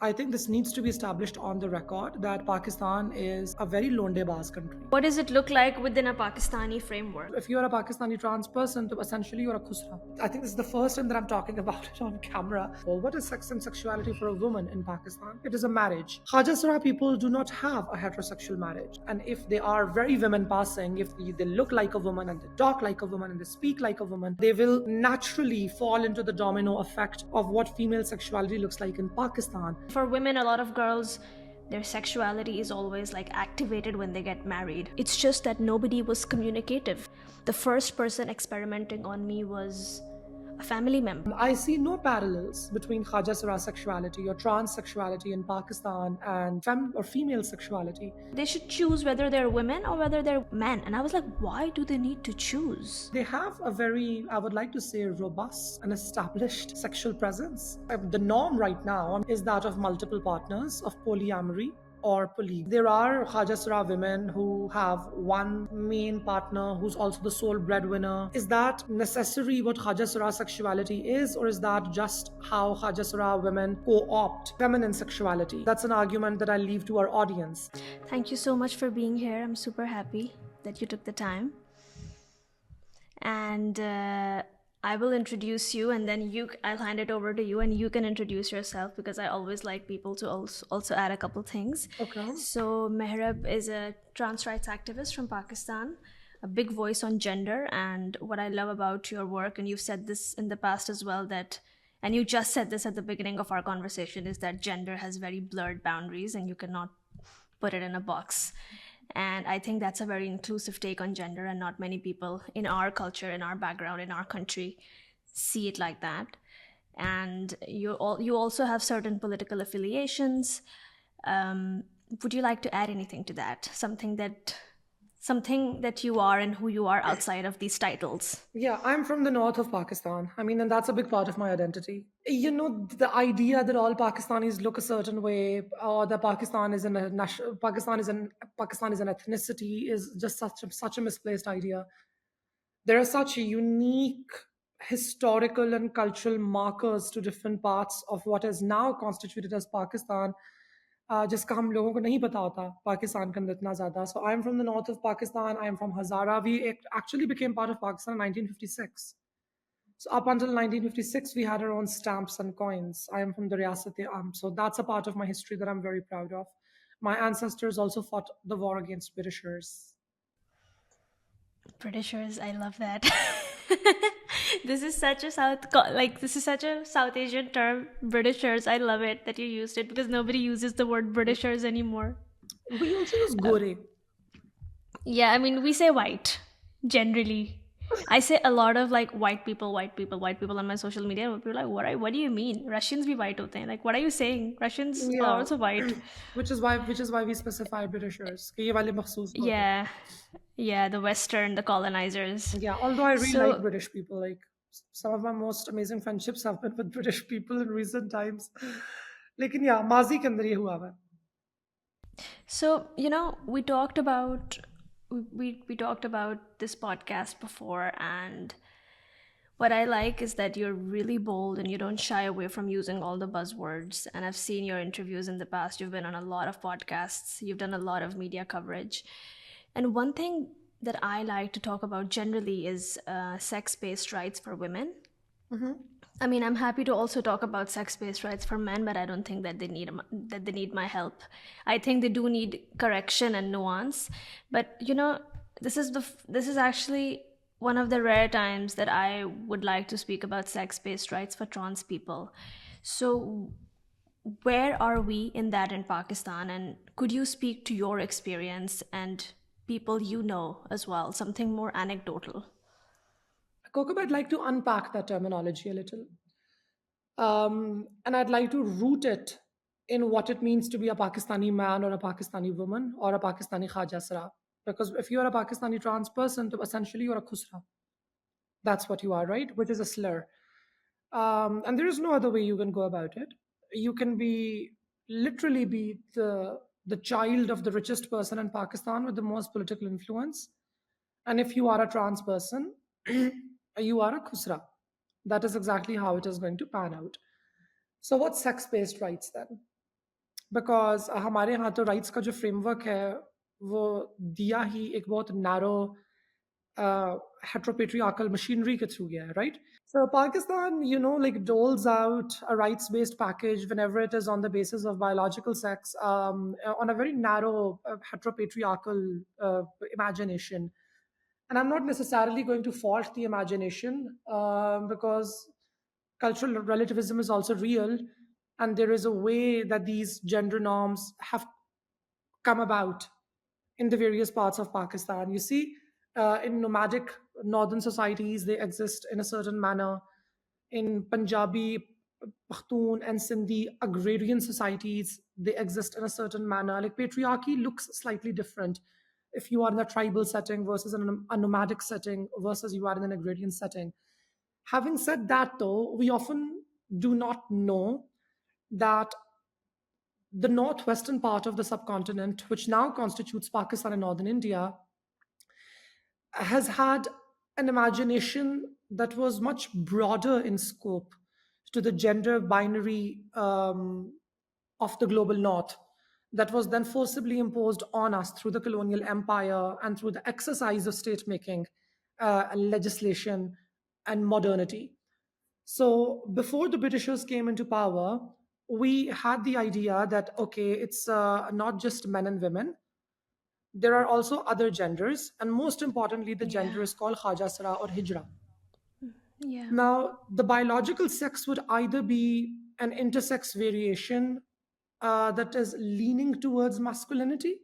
I think this needs to be established on the record that Pakistan is a very Launday-Baaz country. What does it look like within a Pakistani framework? If you're a Pakistani trans person, then essentially you're a khusra. I think this is the first time that I'm talking about it on camera. Well, what is sex and sexuality for a woman in Pakistan? It is a marriage. Hajasara people do not have a heterosexual marriage. And if they are very women passing, if they look like a woman and they talk like a woman and they speak like a woman, they will naturally fall into the domino effect of what female sexuality looks like in Pakistan. For women, a lot of girls, their sexuality is always like activated when they get married. It's just that nobody was communicative. The first person experimenting on me was a family member. I see no parallels between Hajasara sexuality or trans sexuality in Pakistan and female sexuality. They should choose whether they're women or whether they're men. And I was like, why do they need to choose? They have a very, I would like to say, robust and established sexual presence. The norm right now is that of multiple partners, of polyamory or polygamy. There are Hajasara women who have one main partner who's also the sole breadwinner. Is that necessary what Hajasara sexuality is, or is that just how Hajasara women co-opt feminine sexuality? That's an argument that I leave to our audience. Thank you so much for being here. I'm super happy that you took the time. And I will introduce you, and then I'll hand it over to you, and you can introduce yourself, because I always like people to also add a couple things. Okay. So Mehrub is a trans rights activist from Pakistan, a big voice on gender. And what I love about your work, and you've said this in the past as well, and you just said this at the beginning of our conversation, is that gender has very blurred boundaries and you cannot put it in a box. And I think that's a very inclusive take on gender, and not many people in our culture, in our background, in our country see it like that. And you also have certain political affiliations. Would you like to add anything to that? Something that you are and who you are outside of these titles? Yeah, I'm from the north of Pakistan. I mean, and that's a big part of my identity. You know, the idea that all Pakistanis look a certain way, or that Pakistan is Pakistan is an ethnicity, is just such a misplaced idea. There are such unique historical and cultural markers to different parts of what is now constituted as Pakistan, जिसका हम लोगों को नहीं पता होता पाकिस्तान के अंदर इतना ज़्यादा. So I'm from the north of Pakistan. I'm from Hazara. We actually became part of Pakistan in 1956. So up until 1956, we had our own stamps and coins. I am from the Riyasat-e-Am. So that's a part of my history that I'm very proud of. My ancestors also fought the war against Britishers. Britishers, I love that. This is such a South Asian term, Britishers. I love it that you used it, because nobody uses the word Britishers anymore. We also use Gore. Yeah, I mean, we say white generally. I say a lot of like white people on my social media. And people are like, what do you mean? Russians be white hote hain. Like, what are you saying? Russians are also white. Which is why we specify Britishers. कि ये वाले मखसूस होते हैं. Yeah, the Western, the colonizers. Yeah, although I really like British people. Like, some of my most amazing friendships have been with British people in recent times. लेकिन yeah, माजी के अंदर ये हुआ है. So, we talked about this podcast before, and what I like is that you're really bold and you don't shy away from using all the buzzwords. And I've seen your interviews in the past. You've been on a lot of podcasts. You've done a lot of media coverage. And one thing that I like to talk about generally is sex-based rights for women. Mm-hmm. I mean, I'm happy to also talk about sex-based rights for men, but I don't think that they need my help. I think they do need correction and nuance. But this is actually one of the rare times that I would like to speak about sex-based rights for trans people. So, where are we in that in Pakistan? And could you speak to your experience and people you know as well, something more anecdotal? Koko, I'd like to unpack that terminology a little. And I'd like to root it in what it means to be a Pakistani man or a Pakistani woman or a Pakistani Khajasra. Because if you're a Pakistani trans person, then essentially you're a khusra. That's what you are, right? Which is a slur. And there is no other way you can go about it. You can literally be the child of the richest person in Pakistan with the most political influence. And if you are a trans person, you are a khusra. That is exactly how it is going to pan out. So what's sex-based rights then? Because हमारे यहाँ तो rights का जो framework है वो दिया ही एक बहुत narrow heteropatriarchal machinery ke through gaya hai, right? So Pakistan, like doles out a rights-based package whenever it is on the basis of biological sex, on a very narrow heteropatriarchal imagination. And I'm not necessarily going to fault the imagination, because cultural relativism is also real, and there is a way that these gender norms have come about in the various parts of Pakistan. You see, in nomadic northern societies, they exist in a certain manner. In Punjabi, Pakhtun, and Sindhi agrarian societies, they exist in a certain manner. Like patriarchy looks slightly different if you are in a tribal setting versus in a nomadic setting versus you are in an agrarian setting. Having said that, though, we often do not know that the northwestern part of the subcontinent, which now constitutes Pakistan and northern India, has had an imagination that was much broader in scope to the gender binary of the global north, that was then forcibly imposed on us through the colonial empire and through the exercise of state making, legislation, and modernity. So before the Britishers came into power, we had the idea that, okay, it's not just men and women. There are also other genders, and most importantly, the gender Yeah. is called Khajasara or Hijra. Yeah. Now, the biological sex would either be an intersex variation that is leaning towards masculinity,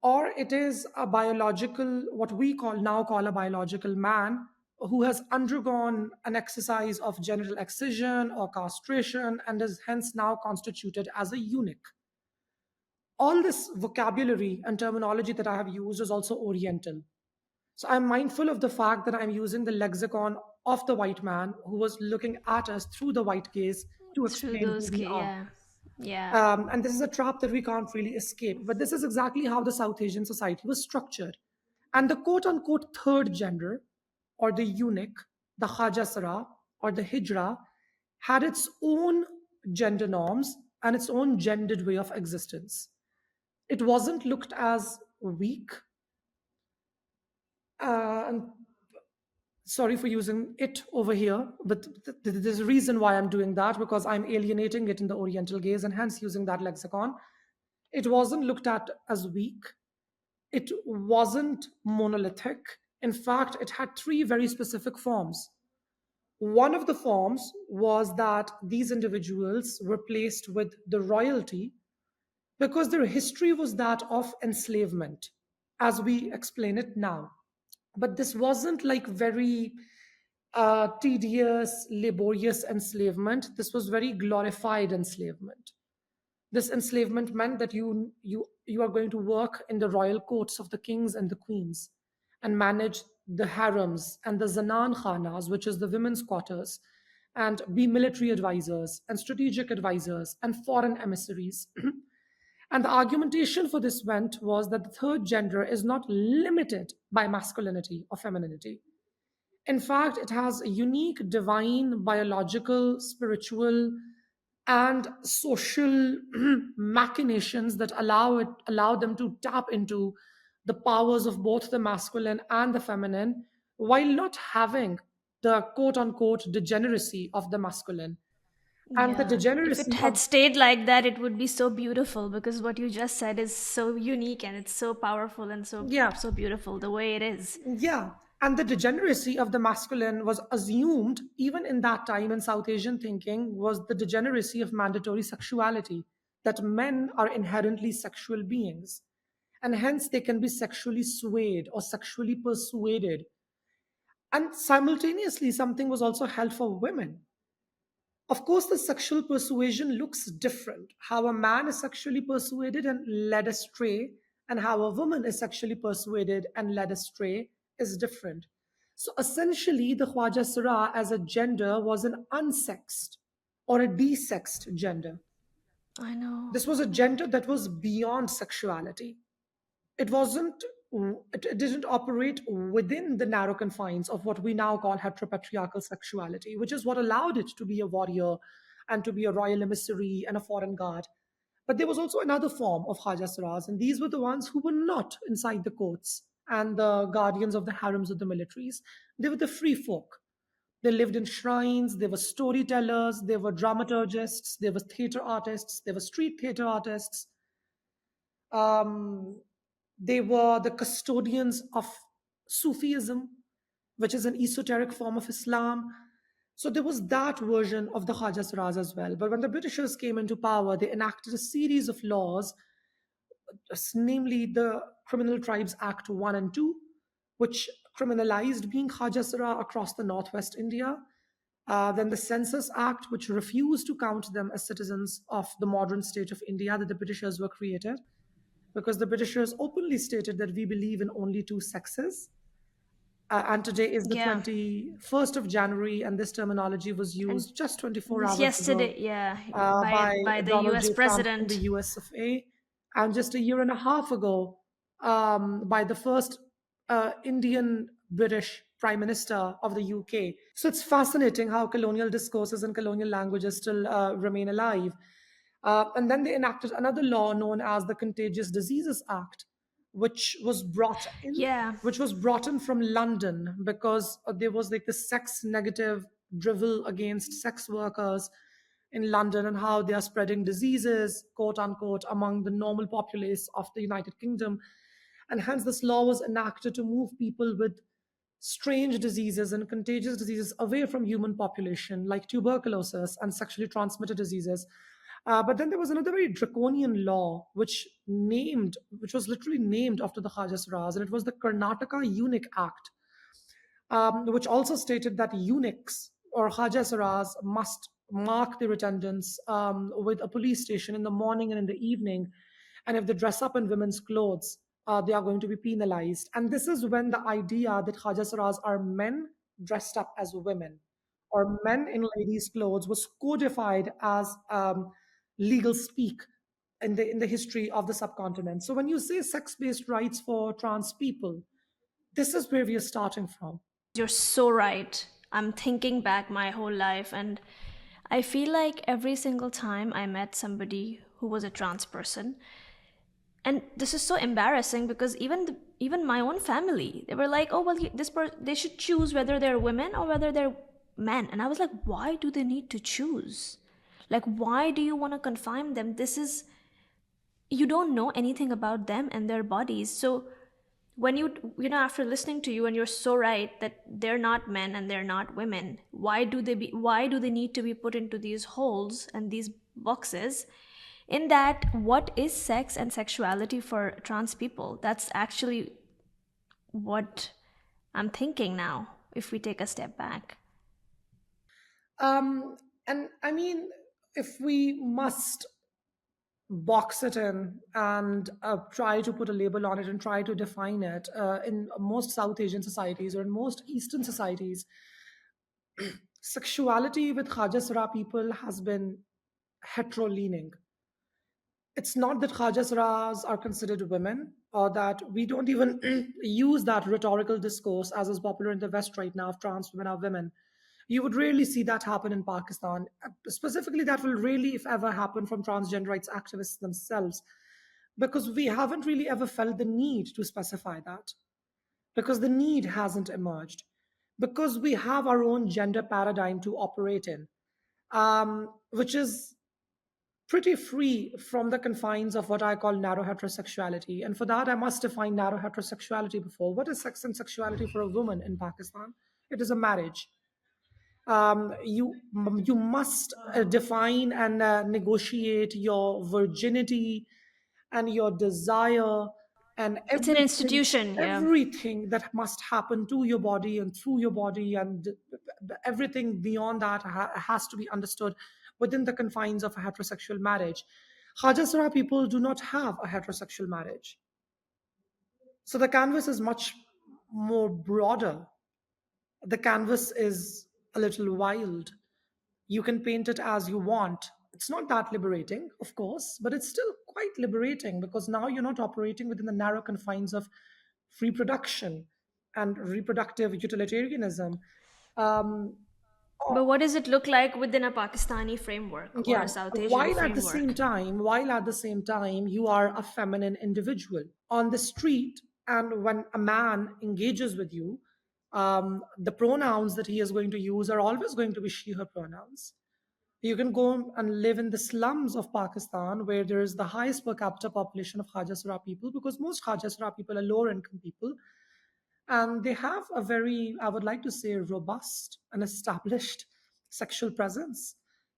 or it is a biological, what we call a biological man who has undergone an exercise of genital excision or castration and is hence now constituted as a eunuch. All this vocabulary and terminology that I have used is also Oriental. So I'm mindful of the fact that I'm using the lexicon of the white man who was looking at us through the white gaze to Through explain who those, we are. yeah. Yeah. And this is a trap that we can't really escape. But this is exactly how the South Asian society was structured. And the quote unquote third gender, or the eunuch, the Khajasara, or the Hijra, had its own gender norms and its own gendered way of existence. It wasn't looked as weak. And sorry for using it over here, but there's a reason why I'm doing that, because I'm alienating it in the Oriental gaze and hence using that lexicon. It wasn't looked at as weak. It wasn't monolithic. In fact, it had three very specific forms. One of the forms was that these individuals were placed with the royalty because their history was that of enslavement, as we explain it now. But this wasn't like very tedious, laborious enslavement. This was very glorified enslavement. This enslavement meant that you are going to work in the royal courts of the kings and the queens and manage the harems and the zanan khanas, which is the women's quarters, and be military advisors and strategic advisors and foreign emissaries. And the argumentation for this went was that the third gender is not limited by masculinity or femininity. In fact, it has a unique divine, biological, spiritual, and social machinations that allow them to tap into the powers of both the masculine and the feminine while not having the quote unquote degeneracy of the masculine and the Yeah. If it degeneracy had of stayed like that, it would be so beautiful because what you just said is so unique and it's so powerful and yeah. so beautiful the way it is. Yeah, and the degeneracy of the masculine was assumed even in that time in South Asian thinking was the degeneracy of mandatory sexuality, that men are inherently sexual beings and hence they can be sexually swayed or sexually persuaded. And simultaneously, something was also held for women. Of course, the sexual persuasion looks different. How a man is sexually persuaded and led astray, and how a woman is sexually persuaded and led astray is different. So essentially, the Khwaja Surah as a gender was an unsexed or a desexed gender. I know. This was a Yeah. gender that was beyond sexuality. It wasn't, it didn't operate within the narrow confines of what we now call heteropatriarchal sexuality, which is what allowed it to be a warrior and to be a royal emissary and a foreign guard. But there was also another form of Hajasras, and these were the ones who were not inside the courts and the guardians of the harems of the militaries. They were the free folk. They lived in shrines, they were storytellers, they were dramaturgists, they were theater artists, they were street theater artists. Um, they were the custodians of Sufism, which is an esoteric form of Islam. So there was that version of the Khaja Siraz as well. But when the Britishers came into power, they enacted a series of laws, namely the Criminal Tribes Act 1 and 2, which criminalized being Khaja Sira across the northwest India. Then the Census Act, which refused to count them as citizens of the modern state of India that the Britishers were created, because the Britishers openly stated that we believe in only two sexes. And today is the Yeah. 21st of January, and this terminology was And used just 24 this hours yesterday, ago yeah, by by the Donald US J. Trump in the president. US of A, and just a year and a half ago by the first Indian British Prime Minister of the UK. So it's fascinating how colonial discourses and colonial languages still remain alive. And then they enacted another law known as the Contagious Diseases Act, which was brought in Yeah. which was brought in from London because there was like this sex negative drivel against sex workers in London and how they are spreading diseases, quote unquote, among the normal populace of the United Kingdom. And hence, this law was enacted to move people with strange diseases and contagious diseases away from human population, like tuberculosis and sexually transmitted diseases. But then there was another very draconian law which was literally named after the Khajas Raz, and it was the Karnataka Eunuch Act, which also stated that eunuchs or Hajasaras must mark their attendance with a police station in the morning and in the evening. And if they dress up in women's clothes, they are going to be penalized. And this is when the idea that Hajasaras are men dressed up as women or men in ladies' clothes was codified as legal speak in the history of the subcontinent. So when you say sex-based rights for trans people, this is where we are starting from. You're so right. I'm thinking back my whole life, and I feel like every single time I met somebody who was a trans person, and this is so embarrassing because even my own family, they were like, "Oh well, they should choose whether they're women or whether they're men," and I was like, "Why do they need to choose? Like, why do you want to confine them? This is you don't know anything about them and their bodies, so." When after listening to you, and you're so right that they're not men and they're not women, why do they need to be put into these holes and these boxes? In that, what is sex and sexuality for trans people? That's actually what I'm thinking now, if we take a step back. And I mean, if we must box it in and try to put a label on it and try to define it, in most South Asian societies or in most Eastern societies, sexuality with Khajasra people has been hetero leaning. It's not that Khajasras are considered women or that we don't even use that rhetorical discourse as is popular in the West right now of trans women are women. You would rarely see that happen in Pakistan. Specifically, that will really, if ever, happen from transgender rights activists themselves, because we haven't really ever felt the need to specify that, because the need hasn't emerged, because we have our own gender paradigm to operate in, which is pretty free from the confines of what I call narrow heterosexuality. And for that, I must define narrow heterosexuality before. What is sex and sexuality for a woman in Pakistan? It is a marriage. You must define and negotiate your virginity and your desire and It's an institution, yeah. everything that must happen to your body and through your body, and everything beyond that has to be understood within the confines of a heterosexual marriage. Hajasara people do not have a heterosexual marriage, so the canvas is much more broader. The canvas is a little wild. You can paint it as you want. It's not that liberating, of course, but it's still quite liberating because now you're not operating within the narrow confines of reproduction and reproductive utilitarianism. Um, But what does it look like within a Pakistani framework or Yeah, a South Asian while at the same framework? time, you are a feminine individual on the street, and when a man engages with you, the pronouns that he is going to use are always going to be she, her pronouns. You can go and live in the slums of Pakistan, where there is the highest per capita population of Hajasura people, because most Hajasura people are lower income people, and they have a very, I would like to say, robust and established sexual presence.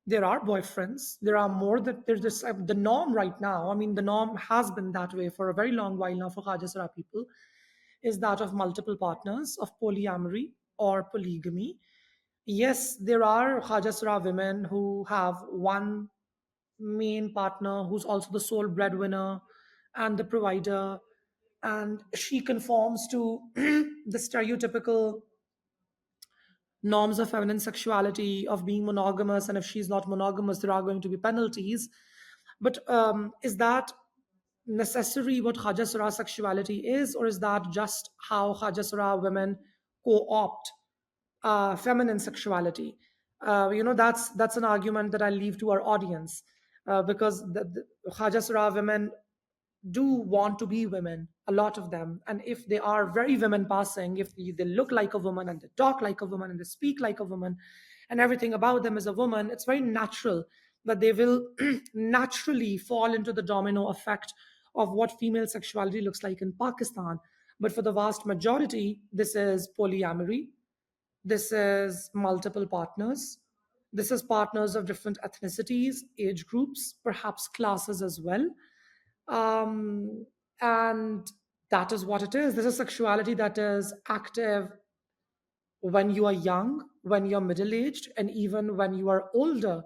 There are boyfriends. There are more that there's this, the norm right now. I mean, the norm has been that way for a very long while now for Hajasara people, is that of multiple partners, of polyamory or polygamy. Yes, there are Hajasara women who have one main partner who's also the sole breadwinner and the provider, and she conforms to the stereotypical norms of feminine sexuality of being monogamous, and if she's not monogamous there are going to be penalties. But is that necessary what Hajasara sexuality is, or is that just how Hajasara women co-opt feminine sexuality? That's an argument that I leave to our audience, because the Hajasara women do want to be women, a lot of them. And if they are very women passing, if they look like a woman and they talk like a woman and they speak like a woman and everything about them is a woman, it's very natural that they will naturally fall into the domino effect of what female sexuality looks like in Pakistan. But for the vast majority, this is polyamory, this is multiple partners, this is partners of different ethnicities, age groups, perhaps classes as well. um, and that is what it is. This is sexuality that is active when you are young, when you're middle aged, and even when you are older.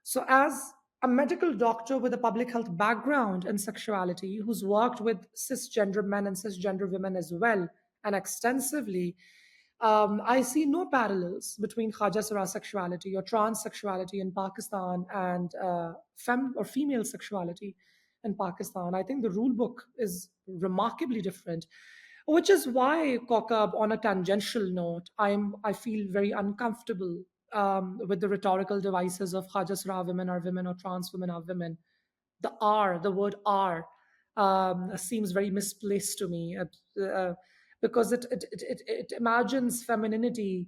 So, as a medical doctor with a public health background in sexuality, who's worked with cisgender men and cisgender women as well, and extensively, I see no parallels between Khajasara sexuality or trans sexuality in Pakistan and fem or female sexuality in Pakistan. I think the rule book is remarkably different, which is why, Kokab, on a tangential note, I feel very uncomfortable with the rhetorical devices of Khajasara women are women or trans women are women. The word "are," seems very misplaced to me, because it imagines femininity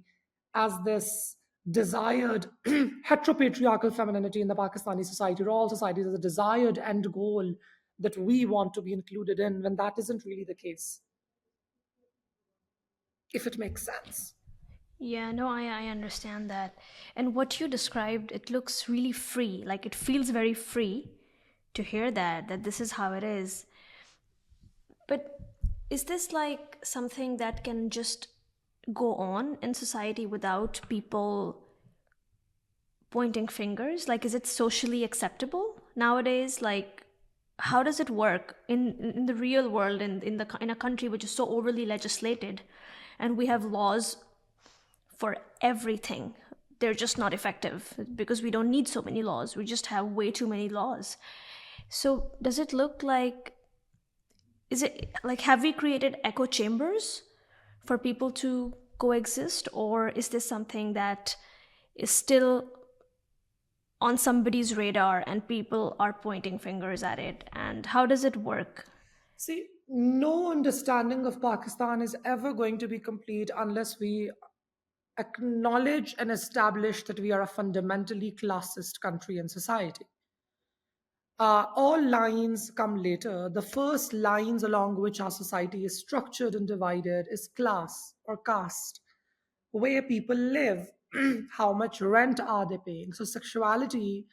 as this desired heteropatriarchal femininity in the Pakistani society, or all societies, as a desired end goal that we want to be included in, when that isn't really the case, if it makes sense. Yeah, no, I understand that. And what you described, it looks really free. Like it feels very free to hear that this is how it is. But is this like something that can just go on in society without people pointing fingers? Like, is it socially acceptable nowadays? Like, how does it work in the real world, in a country which is so overly legislated, and we have laws for everything? They're just not effective because we don't need so many laws. We just have way too many laws. So does it look like, is it like, have we created echo chambers for people to coexist, or is this something that is still on somebody's radar and people are pointing fingers at it? And how does it work? See, no understanding of Pakistan is ever going to be complete unless we acknowledge and establish that we are a fundamentally classist country and society. All lines come later. The first lines along which our society is structured and divided is class or caste, where people live, how much rent are they paying. So, sexuality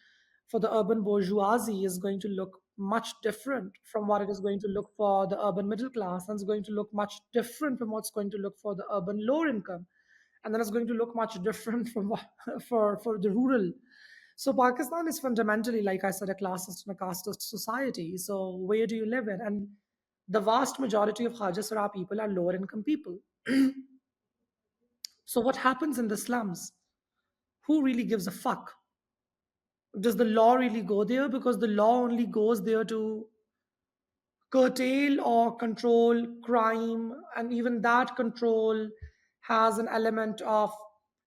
for the urban bourgeoisie is going to look much different from what it is going to look for the urban middle class, and it's going to look much different from what's going to look for the urban lower income, and then it's going to look much different from for the rural. So Pakistan is fundamentally, like I said, a classist and a casteist society. So where do you live in? And the vast majority of Hajasara people are lower income people. So what happens in the slums? Who really gives a fuck? Does the law really go there? Because the law only goes there to curtail or control crime, and even that control has an element of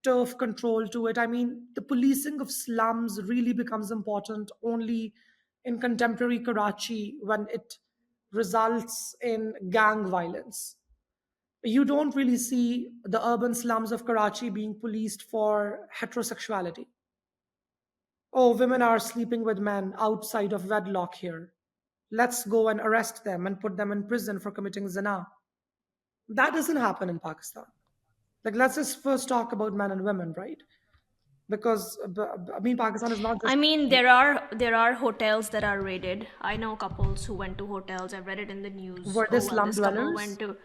turf control to it. I mean, the policing of slums really becomes important only in contemporary Karachi when it results in gang violence. You don't really see the urban slums of Karachi being policed for heterosexuality. Oh, women are sleeping with men outside of wedlock here. Let's go and arrest them and put them in prison for committing zina. That doesn't happen in Pakistan. Like, let's just first talk about men and women, right? Because I mean, Pakistan is not I just mean, there are hotels that are raided. I know couples who went to hotels. I've read it in the news. were they Oh well, slum this couple dwellers, went to,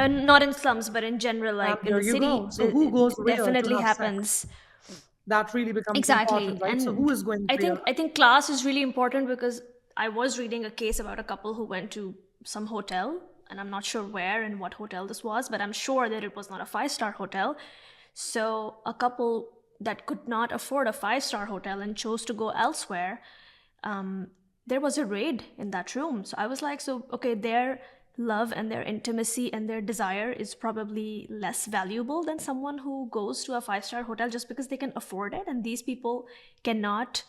not in slums, but in general, and like in there the you go. city. So who goes It where to definitely have sex? happens. That really becomes important, Exactly. right? So who And is going I where? think I think class is really important because I was reading a case about a couple who went to some hotel, and I'm not sure where and what hotel this was, but I'm sure that it was not a five-star hotel. So a couple that could not afford a five-star hotel and chose to go elsewhere, there was a raid in that room. So I was like, so okay, their love and their intimacy and their desire is probably less valuable than someone who goes to a five-star hotel just because they can afford it. And these people cannot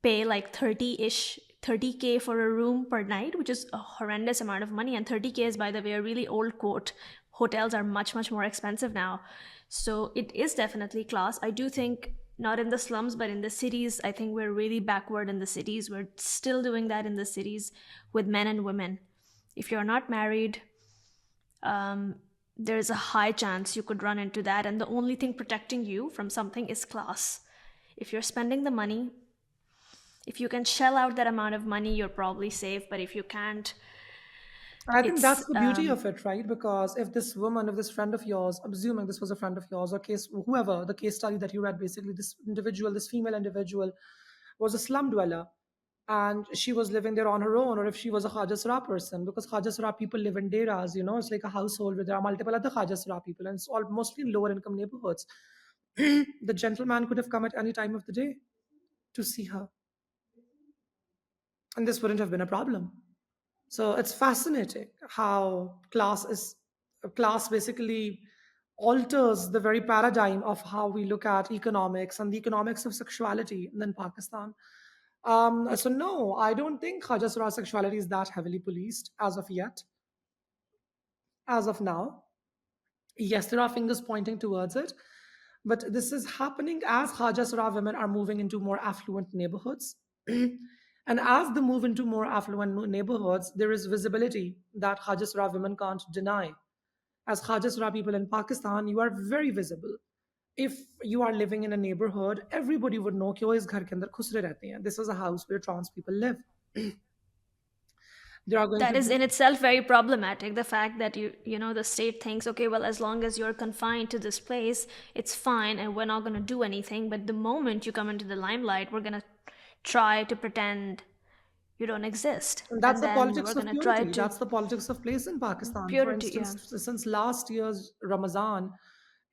pay like 30-ish 30K for a room per night, which is a horrendous amount of money. And 30K is, by the way, a really old quote. Hotels are much, much more expensive now. So it is definitely class. I do think not in the slums, but in the cities, I think we're really backward in the cities. We're still doing that in the cities with men and women. If you're not married, there's a high chance you could run into that. And the only thing protecting you from something is class. If you're spending the money, if you can shell out that amount of money, you're probably safe. But if you can't, I think it's that's the beauty of it, right? Because if this woman, if this friend of yours, assuming this was a friend of yours, or case whoever, the case study that you read, basically this individual, this female individual, was a slum dweller, and she was living there on her own, or if she was a Khajasra person, because Khajasra people live in deras, it's like a household where there are multiple other Khajasra people, and it's all mostly in lower income neighborhoods. The gentleman could have come at any time of the day to see her, and this wouldn't have been a problem. So it's fascinating how class basically alters the very paradigm of how we look at economics and the economics of sexuality in Pakistan. So no, I don't think Khajasra sexuality is that heavily policed as of yet, as of now. Yes, there are fingers pointing towards it, but this is happening as Khajasra women are moving into more affluent neighborhoods. And as they move into more affluent neighborhoods, there is visibility that Khajasra women can't deny. As Khajasra people in Pakistan, you are very visible. If you are living in a neighborhood, everybody would know कि वो इस घर के अंदर खुसरे रहते हैं. This is a house where trans people live. There are going that to is be in itself very problematic. The fact that the state thinks, okay, well, as long as you're confined to this place, it's fine, and we're not going to do anything. But the moment you come into the limelight, we're going to try to pretend you don't exist, And that's and the then politics we're of going to try purity. to That's the politics of place in Pakistan. For purity. Yeah. instance, since last year's Ramadan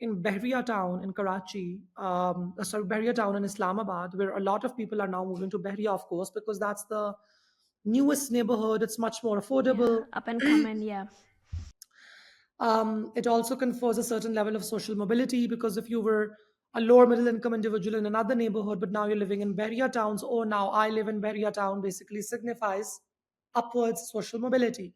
in Bahria town in Karachi, Bahria town in Islamabad, where a lot of people are now moving to Bahria, of course, because that's the newest neighborhood. It's much more Yeah, affordable. up and coming. Yeah. It also confers a certain level of social mobility because if you were a lower middle income individual in another neighborhood, but now you're living in Bahria towns, or now I live in Bahria town, basically signifies upwards social mobility.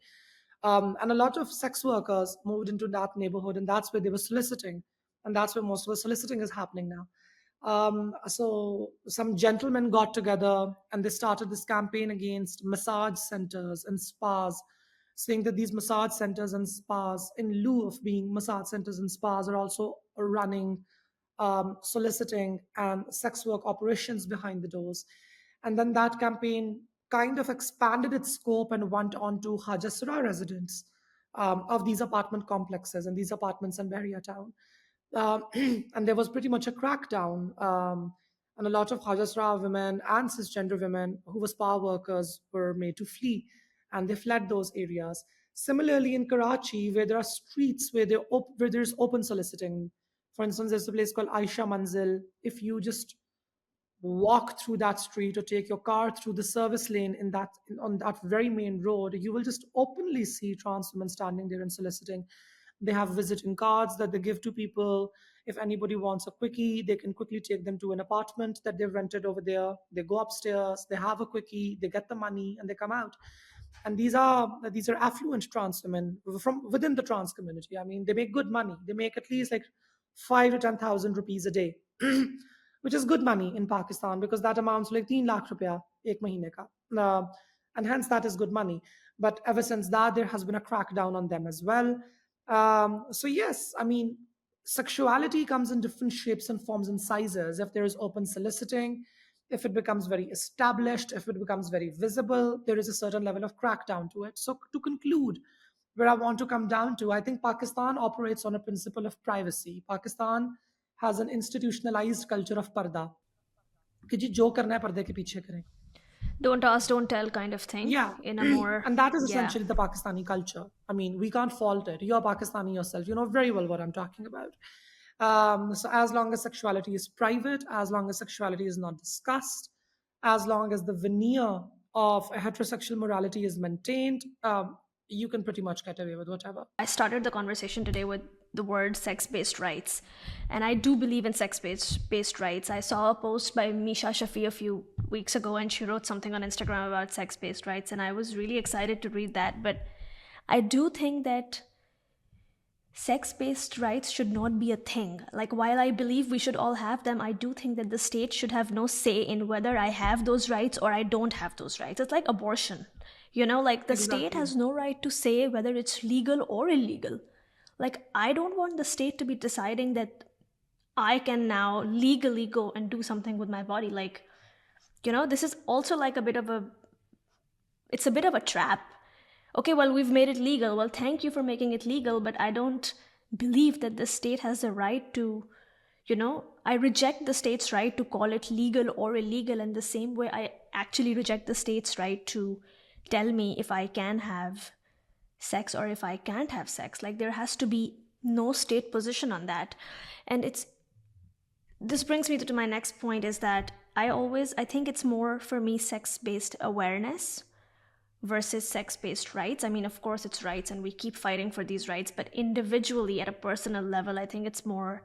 And a lot of sex workers moved into that neighborhood, and that's where they were soliciting. And that's where most of the soliciting is happening now. So some gentlemen got together and they started this campaign against massage centers and spas, saying that these massage centers and spas, in lieu of being massage centers and spas, are also running soliciting and sex work operations behind the doors. And then that campaign kind of expanded its scope and went on to Hajasura residents of these apartment complexes and these apartments in Bahria town. And there was pretty much a crackdown. And a lot of Hajasra women and cisgender women who were spa workers were made to flee, and they fled those areas. Similarly, in Karachi, where there are streets where there's open soliciting. For instance, there's a place called Aisha Manzil. If you just walk through that street or take your car through the service lane on that very main road, you will just openly see trans women standing there and soliciting. They have visiting cards that they give to people. If anybody wants a quickie, they can quickly take them to an apartment that they've rented over there. They go upstairs, they have a quickie, they get the money, and they come out. And these are affluent trans women from within the trans community. I mean, they make good money. They make at least like 5 to 10,000 rupees a day, which is good money in Pakistan because that amounts to like 3 lakh rupiah ek mahine ka. And hence that is good money. But ever since that, there has been a crackdown on them as well. So yes, I mean, sexuality comes in different shapes and forms and sizes. If there is open soliciting, if it becomes very established, if it becomes very visible, there is a certain level of crackdown to it. So to conclude, where I want to come down to, I think Pakistan operates on a principle of privacy. Pakistan has an institutionalized culture of parda. कि जी जो करना है पर्दे के पीछे करें. Don't ask, don't tell kind of thing Yeah. in a more, And that is yeah. essentially the Pakistani culture. I mean, we can't fault it. You're Pakistani yourself. You know very well what I'm talking about. So as long as sexuality is private, as long as sexuality is not discussed, as long as the veneer of a heterosexual morality is maintained, you can pretty much get away with whatever. I started the conversation today with the word sex-based rights, and I do believe in sex-based rights. I saw a post by Misha Shafi a few weeks ago, and she wrote something on Instagram about sex-based rights, and I was really excited to read that. But I do think that sex-based rights should not be a thing. Like, while I believe we should all have them, I do think that the state should have no say in whether I have those rights or I don't have those rights. It's like abortion. You know, like the state Exactly. has no right to say whether it's legal or illegal. Like, I don't want the state to be deciding that I can now legally go and do something with my body. Like, you know, this is also like it's a bit of a trap. Okay, well, we've made it legal. Well, thank you for making it legal, but I don't believe that the state has the right to, you know, I reject the state's right to call it legal or illegal in the same way I actually reject the state's right to tell me if I can have sex or if I can't have sex. Like, there has to be no state position on that. And this brings me to my next point, is that I think it's more for me sex-based awareness versus sex-based rights. I mean, of course it's rights and we keep fighting for these rights, but individually at a personal level, I think it's more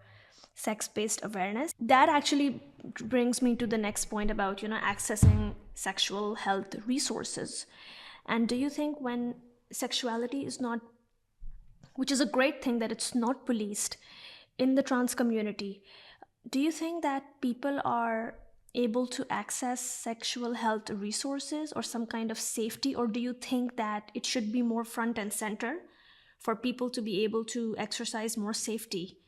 sex-based awareness. That actually brings me to the next point about, you know, accessing sexual health resources. And do you think when sexuality is not, which is a great thing that it's not policed in the trans community, do you think that people are able to access sexual health resources or some kind of safety, or do you think that it should be more front and center for people to be able to exercise more safety?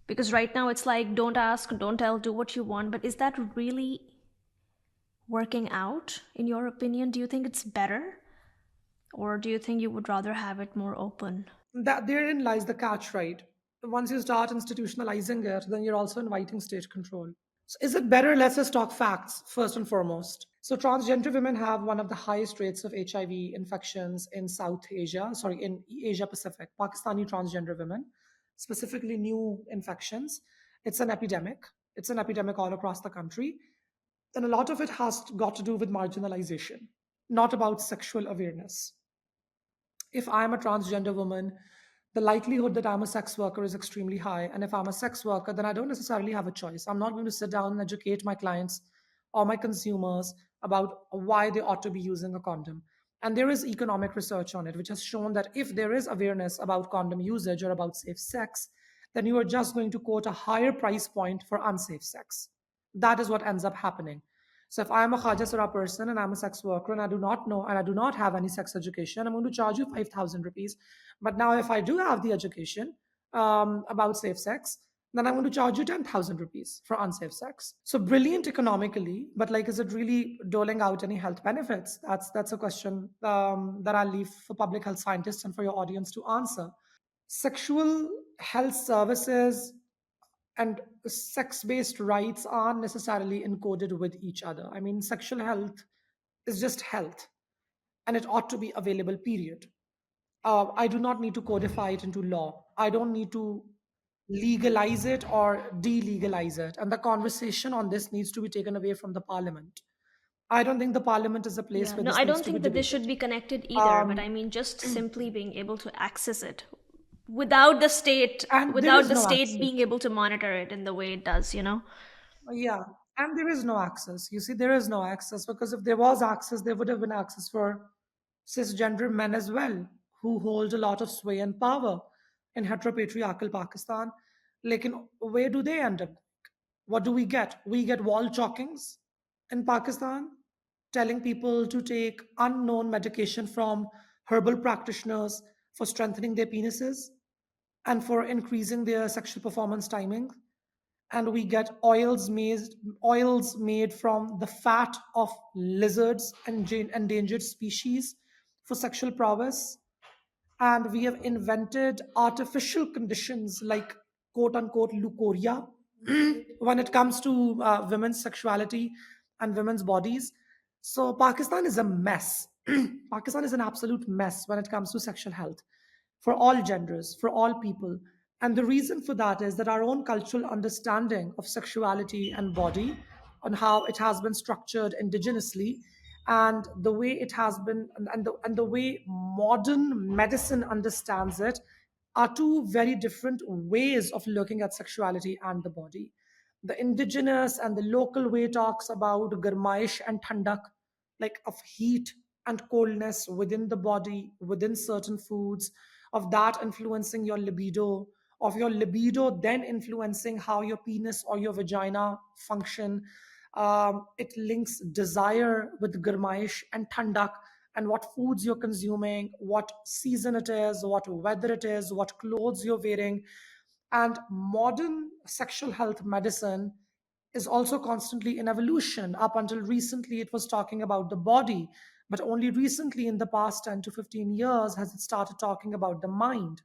Because right now it's like, don't ask, don't tell, do what you want, but is that really working out in your opinion? Do you think it's better, or do you think you would rather have it more open? That therein lies the catch, right? Once you start institutionalizing it, then you're also inviting state control. So is it better? Let's just talk facts first and foremost. So transgender women have one of the highest rates of HIV infections in in Asia Pacific. Pakistani transgender women, specifically new infections. It's an epidemic. It's an epidemic all across the country. And a lot of it has got to do with marginalization, not about sexual awareness. If I'm a transgender woman, the likelihood that I'm a sex worker is extremely high. And if I'm a sex worker, then I don't necessarily have a choice. I'm not going to sit down and educate my clients or my consumers about why they ought to be using a condom. And there is economic research on it, which has shown that if there is awareness about condom usage or about safe sex, then you are just going to quote a higher price point for unsafe sex. That is what ends up happening. So if I'm a Khajasura person and I'm a sex worker and I do not know and I do not have any sex education, I'm going to charge you 5,000 rupees. But now if I do have the education about safe sex, then I'm going to charge you 10,000 rupees for unsafe sex. So brilliant economically, but like, is it really doling out any health benefits? That's a question that I'll leave for public health scientists and for your audience to answer. Sexual health services and sex-based rights aren't necessarily encoded with each other. I mean, sexual health is just health, and it ought to be available, period. I do not need to codify it into law. I don't need to legalize it or delegalize it. And the conversation on this needs to be taken away from the parliament. I don't think the parliament is a place Yeah, where no, this I needs don't to be think that this should debated. be connected either, but Um, I mean, just simply being able to access it. And there without is the no state access. being able to monitor it in the way it does, Yeah, and there is no access. You see, there is no access because if there was access, there would have been access for cisgender men as well, who hold a lot of sway and power in heteropatriarchal Pakistan. Like, where do they end up? What do we get? We get wall chalkings in Pakistan, telling people to take unknown medication from herbal practitioners for strengthening their penises and for increasing their sexual performance timing. And we get oils made from the fat of lizards and endangered species for sexual prowess. And we have invented artificial conditions like quote unquote leukorrhea when it comes to women's sexuality and women's bodies. So Pakistan is a mess. Pakistan is an absolute mess when it comes to sexual health for all genders, for all people. And the reason for that is that our own cultural understanding of sexuality and body, on how it has been structured indigenously, and the way it has been, and the way modern medicine understands it, are two very different ways of looking at sexuality and the body. The indigenous and the local way talks about garmaish and thandak, like of heat and coldness within the body, within certain foods, of that influencing your libido, of your libido then influencing how your penis or your vagina function. It links desire with garmaish and thandak, and what foods you're consuming, what season it is, what weather it is, what clothes you're wearing. And modern sexual health medicine is also constantly in evolution. Up until recently, it was talking about the body, but only recently, in the past 10 to 15 years, has it started talking about the mind.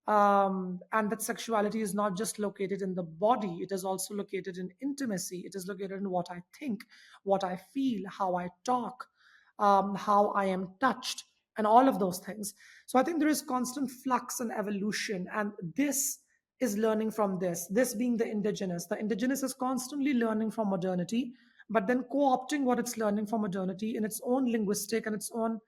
And that sexuality is not just located in the body, it is also located in intimacy, it is located in what I think, what I feel, how I talk, how I am touched, and all of those things. So I think there is constant flux and evolution, and this is learning from this being the indigenous is constantly learning from modernity, but then co-opting what it's learning from modernity in its own linguistic and its own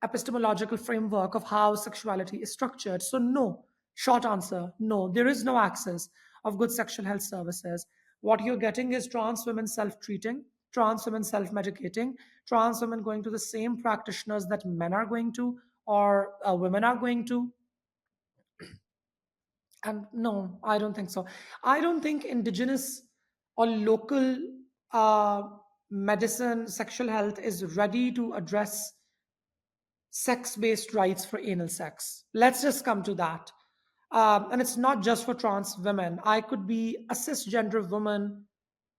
epistemological framework of how sexuality is structured. So, no, short answer, no, there is no access of good sexual health services. What you're getting is trans women self treating, trans women self medicating, trans women going to the same practitioners that men are going to or women are going to. And no, I don't think so. I don't think indigenous or local uh, medicine, sexual health is ready to address sex based rights for anal sex. Let's just come to that. And it's not just for trans women. I could be a cisgender woman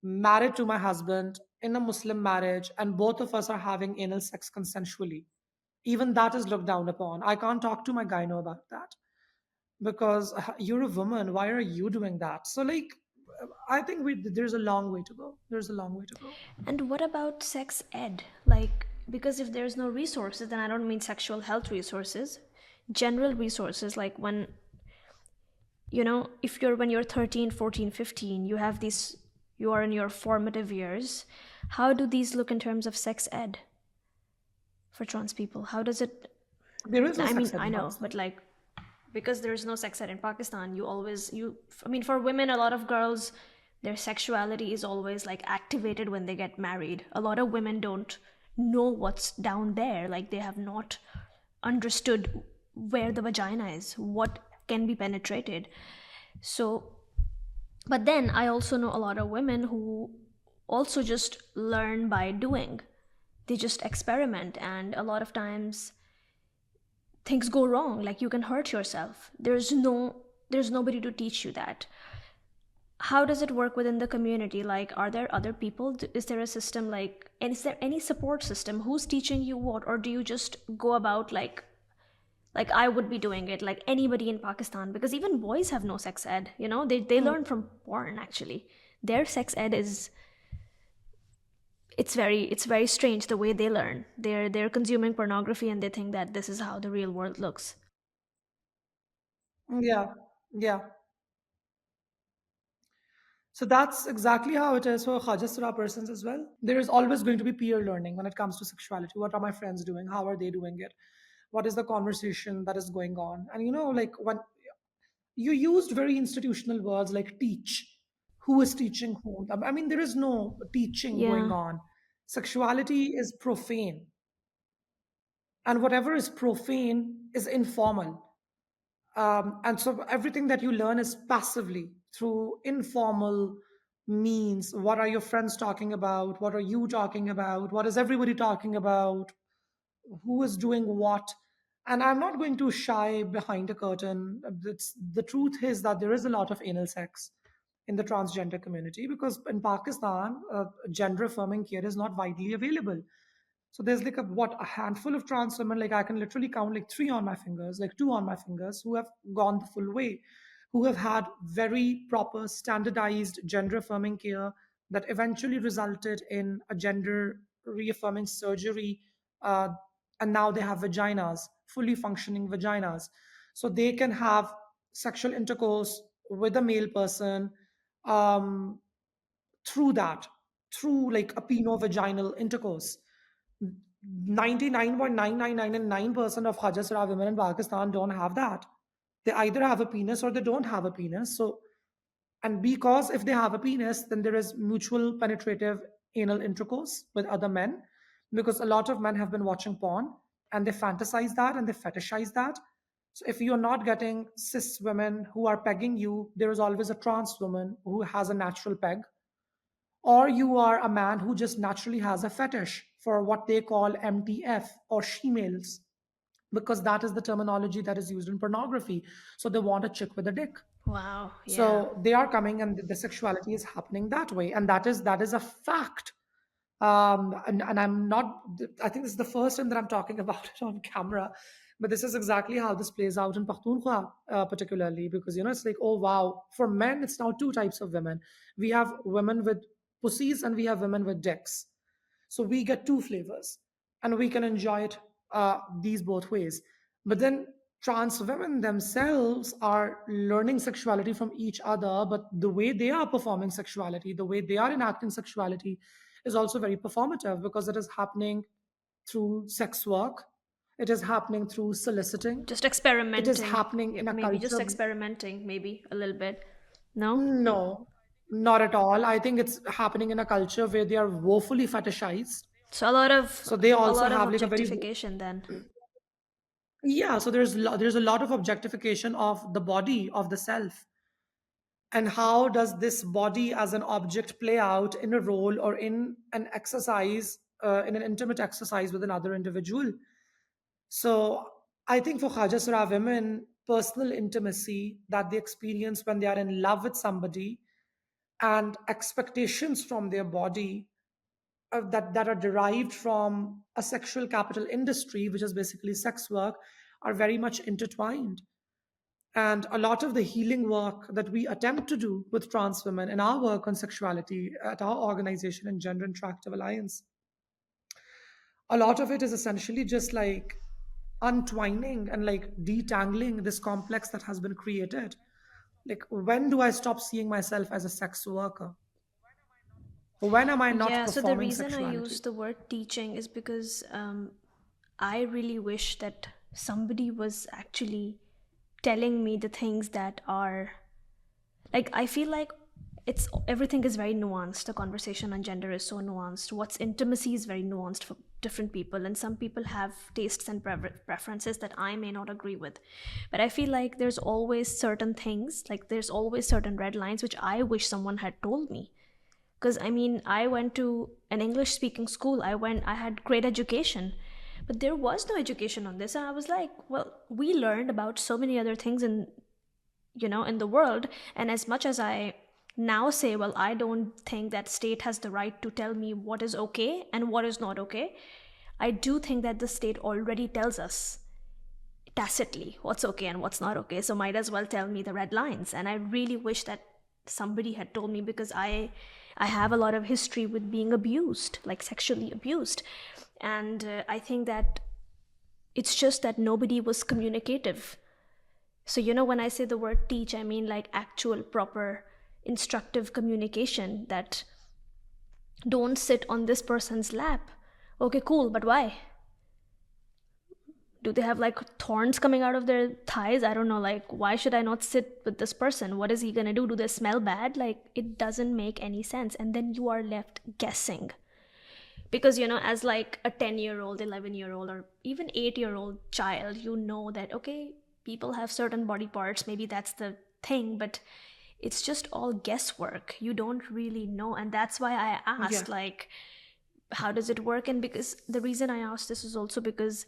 married to my husband in a Muslim marriage, and both of us are having anal sex consensually. Even that is looked down upon. I can't talk to my gyno about that because you're a woman. Why are you doing that? So, like, I think there's a long way to go. There's a long way to go. And what about sex ed? Like, because if there's no resources, then I don't mean sexual health resources, general resources, like if when you're 13, 14, 15, you are in your formative years. How do these look in terms of sex ed for trans people? How does it, There is no I sex mean, ed I in know, Pakistan. but like, because there's no sex ed in Pakistan, I mean, for women, a lot of girls, their sexuality is always like activated when they get married. A lot of women don't know what's down there. Like, they have not understood where the vagina is, what can be penetrated. So, but then I also know a lot of women who also just learn by doing. They just experiment, and a lot of times things go wrong, like you can hurt yourself. There's nobody to teach you that. How does it work within the community? Like, are there other people? Is there a system, like, and is there any support system? Who's teaching you what? Or do you just go about like I would be doing it, like anybody in Pakistan? Because even boys have no sex ed, they learn from porn. Actually, their sex ed is, it's very strange the way they learn. They're consuming pornography, and they think that this is how the real world looks. Yeah, yeah. So that's exactly how it is for Khajastra persons as well. There is always going to be peer learning when it comes to sexuality. What are my friends doing? How are they doing it? What is the conversation that is going on? And like when You used very institutional words like teach. Who is teaching whom? I mean, there is no teaching going Yeah. on. Sexuality is profane, and whatever is profane is informal. And so everything that you learn is passively through informal means. What are your friends talking about? What are you talking about? What is everybody talking about? Who is doing what? And I'm not going to shy behind a curtain. The truth is that there is a lot of anal sex in the transgender community, because in Pakistan, gender affirming care is not widely available. So there's like a handful of trans women, like I can literally count like three on my fingers, like two on my fingers, who have gone the full way, who have had very proper standardized gender affirming care that eventually resulted in a gender reaffirming surgery. uh, and now they have vaginas, fully functioning vaginas, so they can have sexual intercourse with a male person, um, through that, through like a peno-vaginal intercourse. 99.9999% of Hajjasra women in Pakistan don't have that. They either have a penis or they don't have a penis. So, and because if they have a penis, then there is mutual penetrative anal intercourse with other men, because a lot of men have been watching porn and they fantasize that and they fetishize that. So if you're not getting cis women who are pegging you, there is always a trans woman who has a natural peg, or you are a man who just naturally has a fetish for what they call MTF or she-males, because that is the terminology that is used in pornography. So they want a chick with a dick. Wow. Yeah. So they are coming, and the sexuality is happening that way, and that is a fact. And I'm not. I think this is the first time that I'm talking about it on camera, but this is exactly how this plays out in Pakhtunkhwa, particularly because it's like, oh wow, for men it's now two types of women. We have women with pussies and we have women with dicks. So we get two flavors, and we can enjoy it these both ways. But then trans women themselves are learning sexuality from each other, but the way they are performing sexuality, the way they are enacting sexuality, is also very performative, because it is happening through sex work, it is happening through soliciting, Just it is experimenting. happening Yeah, in a maybe just culture. experimenting, maybe a little bit. No? No, not at all. I think it's happening in a culture where they are woefully fetishized. So a lot of So they a also lot of have like a very, objectification then. yeah, so there's a lot of objectification of the body, of the self. And how does this body as an object play out in a role or in an exercise, in an intimate exercise with another individual? So I think for Khajasra women, personal intimacy that they experience when they are in love with somebody, and expectations from their body, that are derived from a sexual capital industry, which is basically sex work, are very much intertwined. And a lot of the healing work that we attempt to do with trans women in our work on sexuality at our organization in Gender Interactive Alliance, a lot of it is essentially just like untwining and like detangling this complex that has been created. Like, when do I stop seeing myself as a sex worker? When am I not Yeah, so the performing reason I sexuality? use the word teaching is because I really wish that somebody was actually telling me the things that are like, I feel like it's everything is very nuanced. The conversation on gender is so nuanced. What's intimacy is very nuanced for different people, and some people have tastes and preferences that I may not agree with. But I feel like there's always certain things, like there's always certain red lines which I wish someone had told me. Because I mean, I went to an English speaking school, I had great education, but there was no education on this. And I was like, well, we learned about so many other things in, in the world. And as much as I now say, well, I don't think that state has the right to tell me what is okay and what is not okay, I do think that the state already tells us tacitly what's okay and what's not okay. So might as well tell me the red lines. And I really wish that somebody had told me, because I have a lot of history with being abused, like sexually abused. And I think that it's just that nobody was communicative. So, when I say the word teach, I mean like actual, proper, instructive communication, that don't sit on this person's lap. Okay, cool, but why? do they have like thorns coming out of their thighs? I don't know, like, why should I not sit with this person? What is he gonna do? Do they smell bad? Like, it doesn't make any sense. And then you are left guessing, because as like a 10-year-old, 11-year-old, or even 8-year-old child, that okay, people have certain body parts, maybe that's the thing, but it's just all guesswork. You don't really know. And that's why I Yeah. asked, like, how does it work? And because the reason I asked this is also because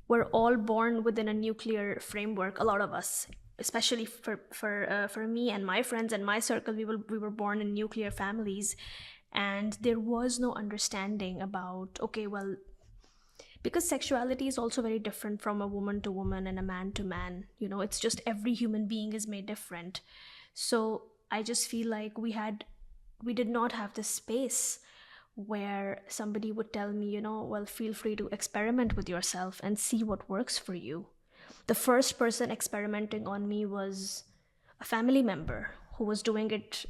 we're all born within a nuclear framework, a lot of us, especially for me and my friends and my circle. We were born in nuclear families, and there was no understanding about, okay, well, because sexuality is also very different from a woman to woman and a man to man. It's just every human being is made different. So I just feel like we did not have the space where somebody would tell me, well, feel free to experiment with yourself and see what works for you. The first person experimenting on me was a family member who was doing it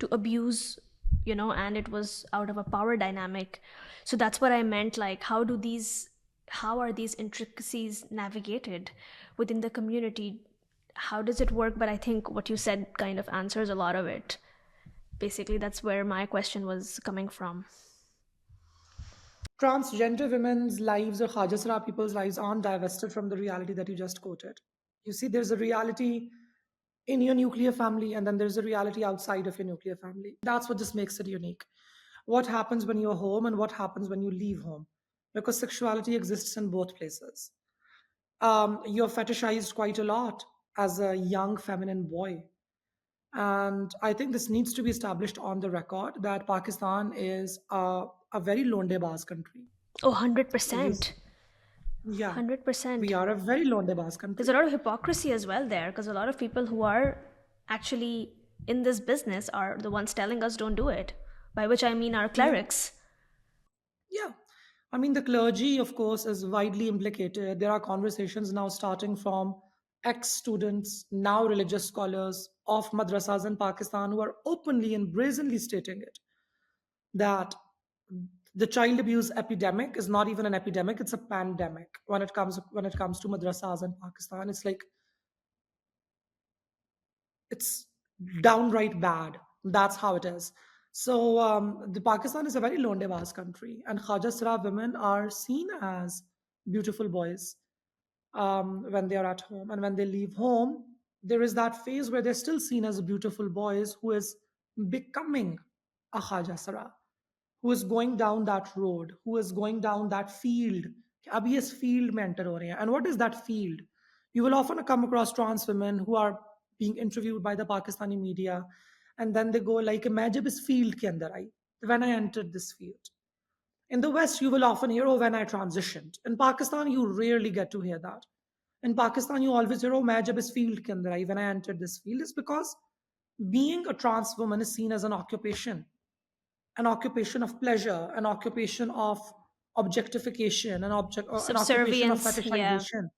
to abuse, and it was out of a power dynamic. So that's what I meant, like, how are these intricacies navigated within the community? How does it work? But I think what you said kind of answers a lot of it. Basically, that's where my question was coming from. Transgender women's lives or Hajasara people's lives aren't divested from the reality that you just quoted. You see, there's a reality in your nuclear family, and then there's a reality outside of your nuclear family. That's what just makes it unique. What happens when you're home and what happens when you leave home? Because sexuality exists in both places. You're fetishized quite a lot as a young feminine boy. And I think this needs to be established on the record that Pakistan is a very Launday-Baaz country. Oh, You, 100%. yeah, we 100%. are a very Launday-Baaz There's a country. lot of hypocrisy as well there, because a lot of people who are actually in this business are the ones telling us don't do it, by which I mean our Yeah, clerics. yeah. I mean, the clergy, of course, is widely implicated. There are conversations now starting from ex students, now religious scholars of madrasas in Pakistan who are openly and brazenly stating it that the child abuse epidemic is not even an epidemic, it's a pandemic when it comes to madrasas in Pakistan. It's like it's downright bad. That's how it is. So the Pakistan is a very Launday-Baaz country, and Khaja Sara women are seen as beautiful boys when they are at home, and when they leave home, there is that phase where they're still seen as beautiful boys who is becoming a Khaja Sara, who is going down that road, who is going down that field. कि अभी इस field में enter हो रहे हैं. And what is that field? You will often come across trans women who are being interviewed by the Pakistani media, and then they go like, मैं जब इस field के अंदर आई, when I entered this field. In the West, you will often hear, oh, when I transitioned. In Pakistan, you rarely get to hear that. In Pakistan, you always hear, oh, मैं जब इस field के अंदर आई, when I entered this field, is because being a trans woman is seen as an occupation of pleasure, an occupation of objectification, an occupation of Subservience, yeah. fetishization.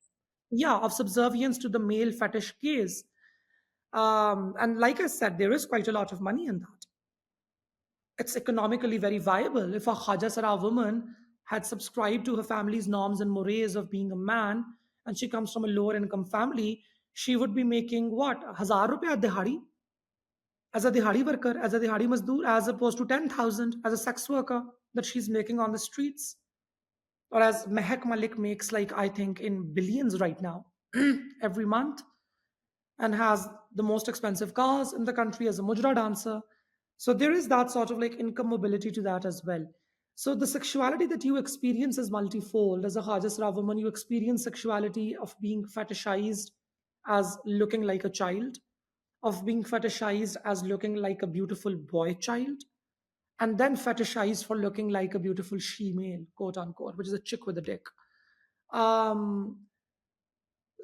Yeah, of subservience to the male fetish gaze. And like I said, there is quite a lot of money in that. It's economically very viable. If a Khaja Sara woman had subscribed to her family's norms and mores of being a man, and she comes from a lower income family, she would be making what? 1,000 rupees dihadi as a dihadi worker, as a dihadi mazdoor, as opposed to 10,000 as a sex worker that she's making on the streets. Or as Mehak Malik makes, like, I think, in billions right now, every month, and has the most expensive cars in the country as a mujra dancer. So there is that sort of like income mobility to that as well. So the sexuality that you experience is multifold. As a Hajasra woman, you experience sexuality of being fetishized as looking like a child, of being fetishized as looking like a beautiful boy child, and then fetishized for looking like a beautiful she-male, quote unquote, which is a chick with a dick. Um,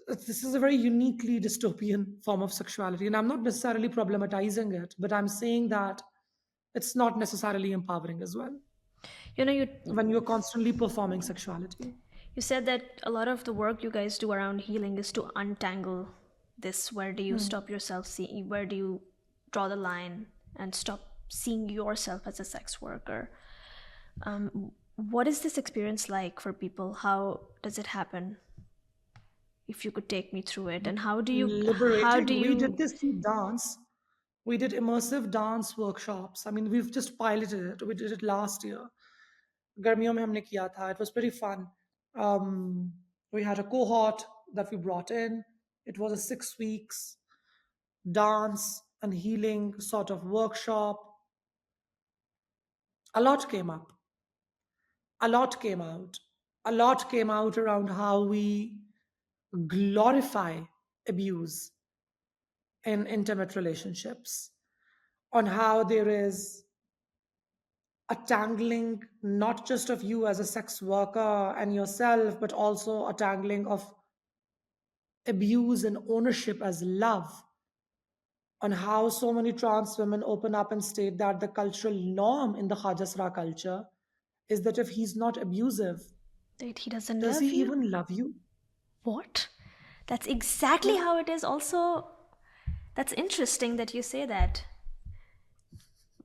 this is a very uniquely dystopian form of sexuality, and I'm not necessarily problematizing it, but I'm saying that it's not necessarily empowering as well You know, you when you're constantly performing sexuality. you said that a lot of the work you guys do around healing is to untangle this. Where do you stop yourself seeing? Where do you draw the line and stop seeing yourself as a sex worker? What is this experience like for people? How does it happen? If you could take me through it, and how do Liberating. We did you this through dance. We did immersive dance workshops. I mean, we've just piloted it. We did it last year. गर्मियों में हमने किया था. It was pretty fun. We had a cohort that we brought in. It was a 6 weeks dance and healing sort of workshop. A lot came up. A lot came out. A lot came out around how we glorify abuse in intimate relationships, on how there is a tangling not just of you as a sex worker and yourself, but also a tangling of abuse and ownership as love, on how so many trans women open up and state that the cultural norm in the Khajasra culture is that if he's not abusive, that he doesn't does he love you? even love you? What? That's exactly Yeah. how it is. Also, that's interesting that you say that,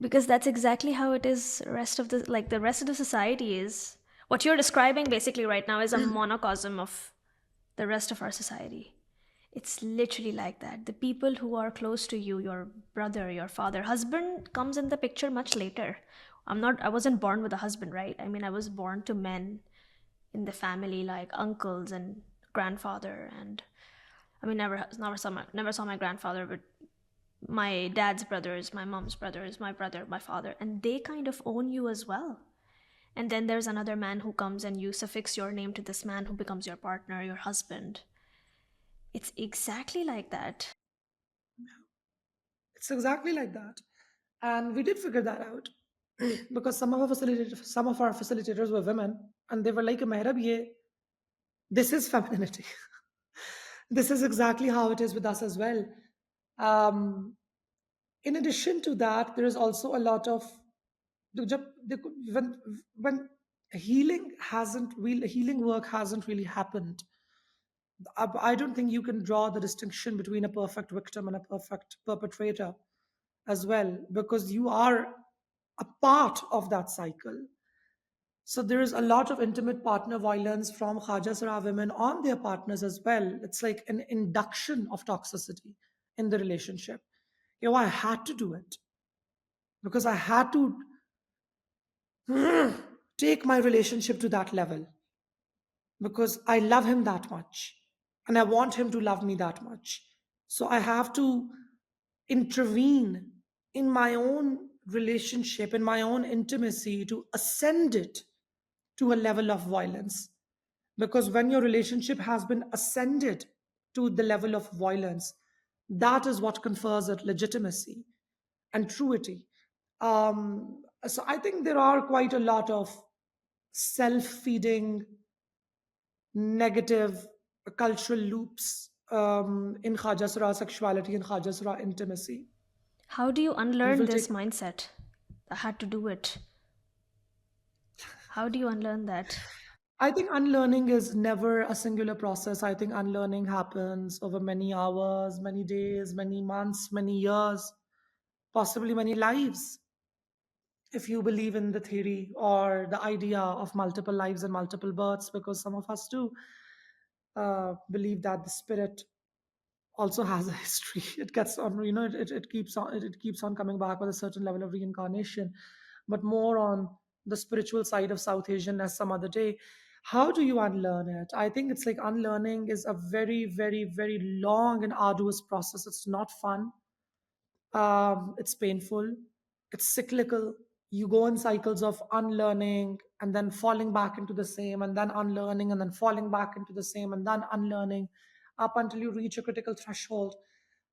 because that's exactly how it is. Rest of the rest of the society is what you're describing basically right now is a monocosm of the rest of our society. It's literally like that. The people who are close to you, your brother, your father, husband comes in the picture much later. I wasn't born with a husband, right? I mean, I was born to men in the family, like uncles and grandfather. And I mean, never saw my grandfather, but my dad's brothers, my mom's brothers, my brother, my father, and they kind of own you as well. And then there's another man who comes and you suffix your name to this man who becomes your partner, your husband. It's exactly like that. It's exactly like that. And we did figure that out because some of our facilitators were women and they were like, Mehrab, this is femininity. This is exactly how it is with us as well. Um, in addition to that, there is also a lot of when healing work hasn't really happened. I don't think you can draw the distinction between a perfect victim and a perfect perpetrator as well, because you are a part of that cycle. So there is a lot of intimate partner violence from Khaja Sara women on their partners as well. It's like an induction of toxicity in the relationship. I had to do it because I had to take my relationship to that level because I love him that much and I want him to love me that much. So I have to intervene in my own relationship, in my own intimacy to ascend it to a level of violence. Because when your relationship has been ascended to the level of violence, that is what confers it legitimacy and truity. So I think there are quite a lot of self feeding negative cultural loops in Khajasra sexuality and Khajasra intimacy. How do you We unlearn will this take. mindset? I had to do it. How do you unlearn that? I think unlearning is never a singular process. I think unlearning happens over many hours, many days, many months, many years, possibly many lives. If you believe in the theory or the idea of multiple lives and multiple births, because some of us do believe that the spirit also has a history. It gets on, it keeps on, it keeps on coming back with a certain level of reincarnation, but more on the spiritual side of South Asian as some other day. How do you unlearn it? I think it's like unlearning is a very, very, very long and arduous process. It's not fun. It's painful, it's cyclical. You go in cycles of unlearning and then falling back into the same, and then unlearning and then falling back into the same, and then unlearning up until you reach a critical threshold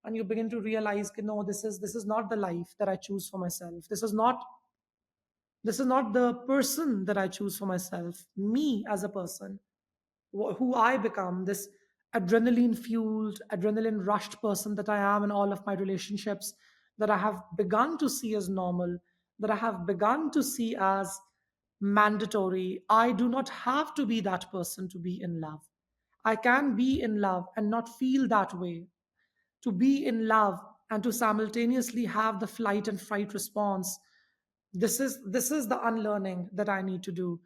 and you begin to realize, no, this is not the life that I choose for myself. This is not the person that I choose for myself. Me as a person, who I become, this adrenaline fueled, adrenaline rushed person that I am in all of my relationships, that I have begun to see as normal, that I have begun to see as mandatory. I do not have to be that person to be in love. I can be in love and not feel that way. To be in love and to simultaneously have the flight and fright response, this is the unlearning that I need to do.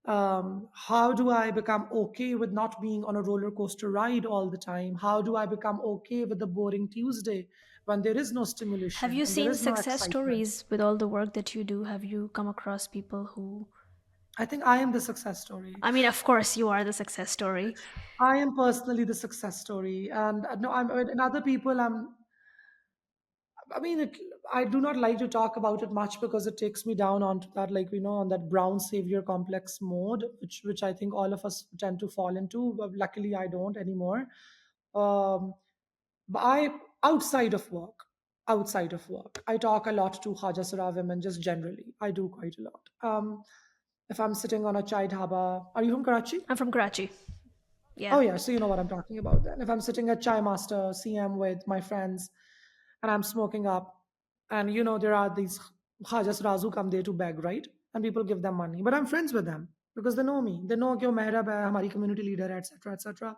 How do I become okay with not being on a roller coaster ride all the time? How do I become okay with the boring Tuesday when there is no Have stimulation you and there seen is no success excitement? stories with all the work that you do? Have you come across people who, I think I am the success story. I mean, of course, you are the success story. I am personally the success story, and no, and other people. I mean, I do not like to talk about it much because it takes me down onto that, like on that brown savior complex mode, which I think all of us tend to fall into. But luckily, I don't anymore. Um, but outside of work, I talk a lot to Hajasara women just generally. I do quite a lot. If I'm sitting on a chai dhaba, are you from Karachi? I'm from Karachi. Oh Yeah. yeah, so you know what I'm talking about then. If I'm sitting at Chai Master CM with my friends and I'm smoking up, and there are these Hajas Razu come there to beg, right? And people give them money. But I'm friends with them because they know me. They know कि वो Mehrub hai, हमारी community leader है, etc. etc.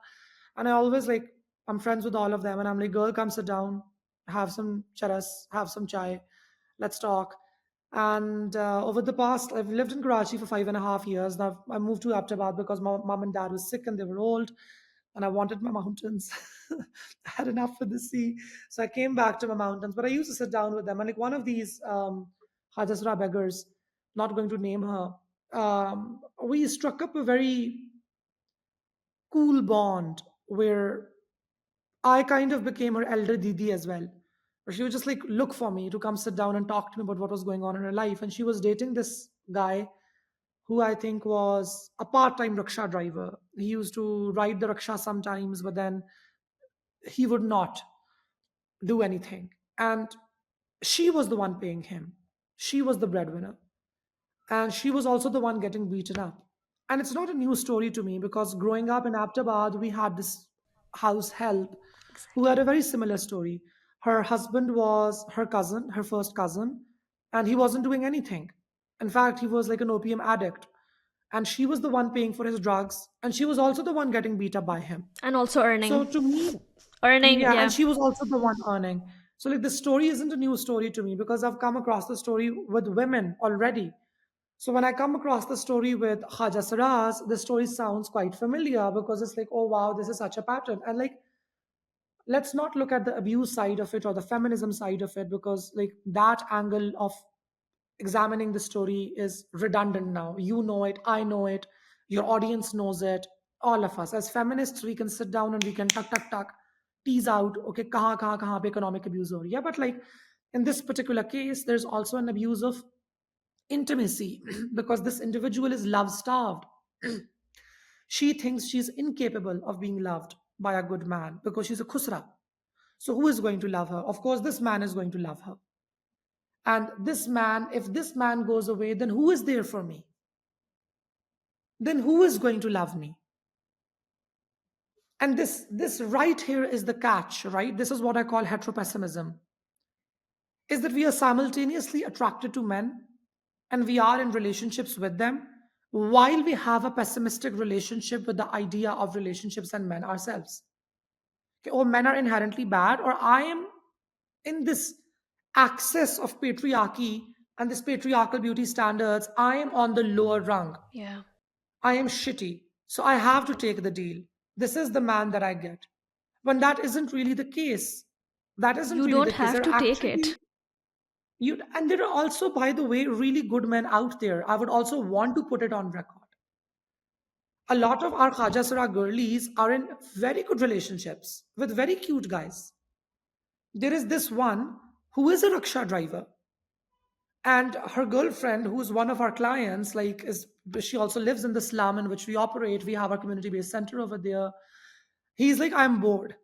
And I always like I'm friends with all of them and I'm like, girl, come sit down, have some charas, have some chai, let's talk. And over the past, I've lived in Karachi for 5.5 years. Now I moved to Aptabad because my mom and dad was sick and they were old, and I wanted my mountains. I had enough with the sea, so I came back to my mountains. But I used to sit down with them, and like one of these Hajasra beggars, not going to name her, we struck up a very cool bond where I kind of became her elder Didi as well. Or she would just like look for me to come sit down and talk to me about what was going on in her life. And she was dating this guy who I think was a part-time rickshaw driver. He used to ride the rickshaw sometimes, but then he would not do anything. And she was the one paying him. She was the breadwinner. And she was also the one getting beaten up. And it's not a new story to me because growing up in Aptabad, we had this house help who Exactly. had a very similar story. Her husband was her cousin, her first cousin, and he wasn't doing anything. In fact, he was like an opium addict. And she was the one paying for his drugs, and she was also the one getting beat up by him. And also So earning. to me, Earning, yeah, and yeah. she was also the one earning. So like the story isn't a new story to me because I've come across the story with women already. So when I come across the story with Haja Saraz, the story sounds quite familiar because it's like, oh wow, this is such a pattern. And like, let's not look at the abuse side of it or the feminism side of it because like that angle of examining the story is redundant now. You know it, I know it, your audience knows it, all of us. As feminists, we can sit down and we can tuck, tease out, okay, kahan pe economic abuse ho rahi hai. But like in this particular case, there's also an abuse of intimacy because this individual is love starved. She thinks she's incapable of being loved by a good man because she's a khusra. So who is going to love her? Of course, this man is going to love her. And this man, if this man goes away, then who is there for me? Then who is going to love me? And this right here is the catch, right? This is what I call heteropessimism. Is that we are simultaneously attracted to men and we are in relationships with them while we have a pessimistic relationship with the idea of relationships and men ourselves. Okay, or men are inherently bad, or I am in this access of patriarchy and this patriarchal beauty standards, I am on the lower rung. Yeah. I am shitty. So I have to take the deal. This is the man that I get. When that isn't really the case. That isn't You really don't the case. have There to are take it. actually and there are also, by the way, really good men out there. I would also want to put it on record. A lot of our Khajasara girlies are in very good relationships with very cute guys. There is this one who is a rickshaw driver, and her girlfriend, who is one of our clients, like is she also lives in the slum in which we operate. We have our community-based center over there. He's like, I'm bored.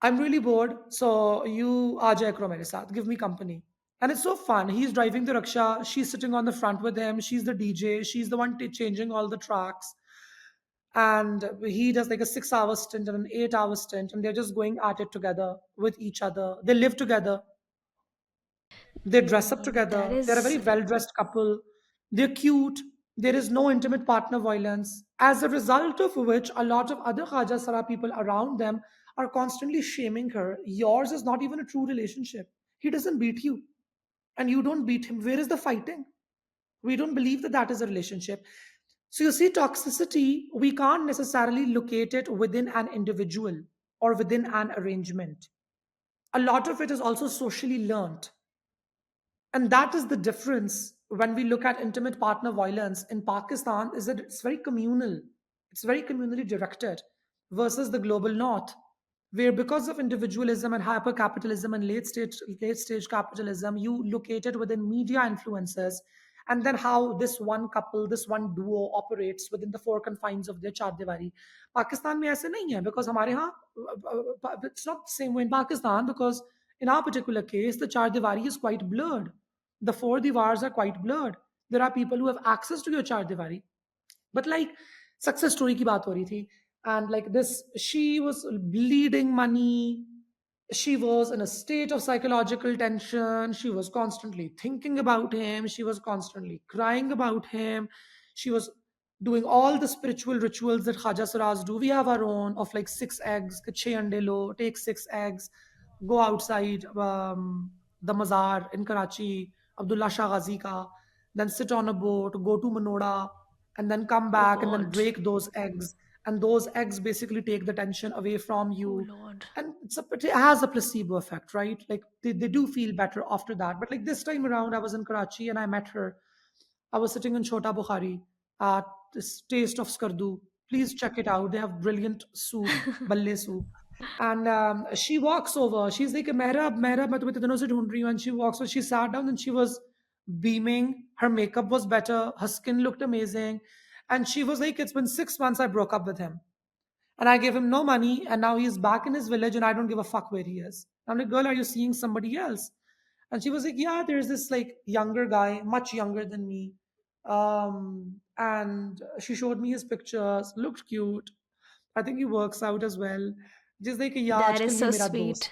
I'm really bored. So you aajay karo mere saath. Give me company. And it's so fun. He's driving the rickshaw. She's sitting on the front with him. She's the DJ. She's the one changing all the tracks. And he does like a 6 hour stint and an 8 hour stint. And they're just going at it together with each other. They live together. They dress up That together. They're a very is, well dressed couple. They're cute. There is no intimate partner violence. As a result of which, a lot of other Khaja Sara people around them are constantly shaming her. Yours is not even a true relationship. He doesn't beat you, and you don't beat him. Where is the fighting? We don't believe that that is a relationship. So you see, toxicity, we can't necessarily locate it within an individual or within an arrangement. A lot of it is also socially learned. And that is the difference when we look at intimate partner violence in Pakistan, is that it's very communal. It's very communally directed versus the global north, where because of individualism and hyper capitalism and late stage capitalism, you locate it within media influences, and then how this one couple, this one duo operates within the four confines of their char diwari. Pakistan mein aise nahi hai, because hamare yahan it's not the same way in Pakistan, because in our particular case the char diwari is quite blurred. The four diwars are quite blurred. There are people who have access to your char diwari, but like success story ki baat ho rahi thi, and like this, she was bleeding money. She was in a state of psychological tension. She was constantly thinking about him. She was constantly crying about him. She was doing all the spiritual rituals that Khaja Saras do. We have our own of like 6 eggs, ke chhe ande lo, take 6 eggs, go outside the Mazar in Karachi, Abdullah Shah Ghazi ka, then sit on a boat, go to Manoda, and then come Oh back and then God. break those eggs. And those eggs basically take the tension away from Oh you. Lord. And it has a placebo effect, right? Like they do feel better after that. But like this time around, I was in Karachi and I met her. I was sitting in Chota Bukhari at this Taste of Skardu. Please check it out. They have brilliant soup, balle soup. And she walks over. She's like, Mehrub, Mehrub, main tumhe itne se dhoond rahi hu. And she walks over. She sat down and she was beaming. Her makeup was better. Her skin looked amazing. And she was like, it's been 6 months I broke up with him. And I gave him no money. And now he's back in his village and I don't give a fuck where he is. I'm like, girl, are you seeing somebody else? And she was like, yeah, there's this like younger guy, much younger than me. And she showed me his pictures, looked cute. I think he works out as well. Just like, yeah, That is आजकल ये so मेरा दोस्त sweet. है.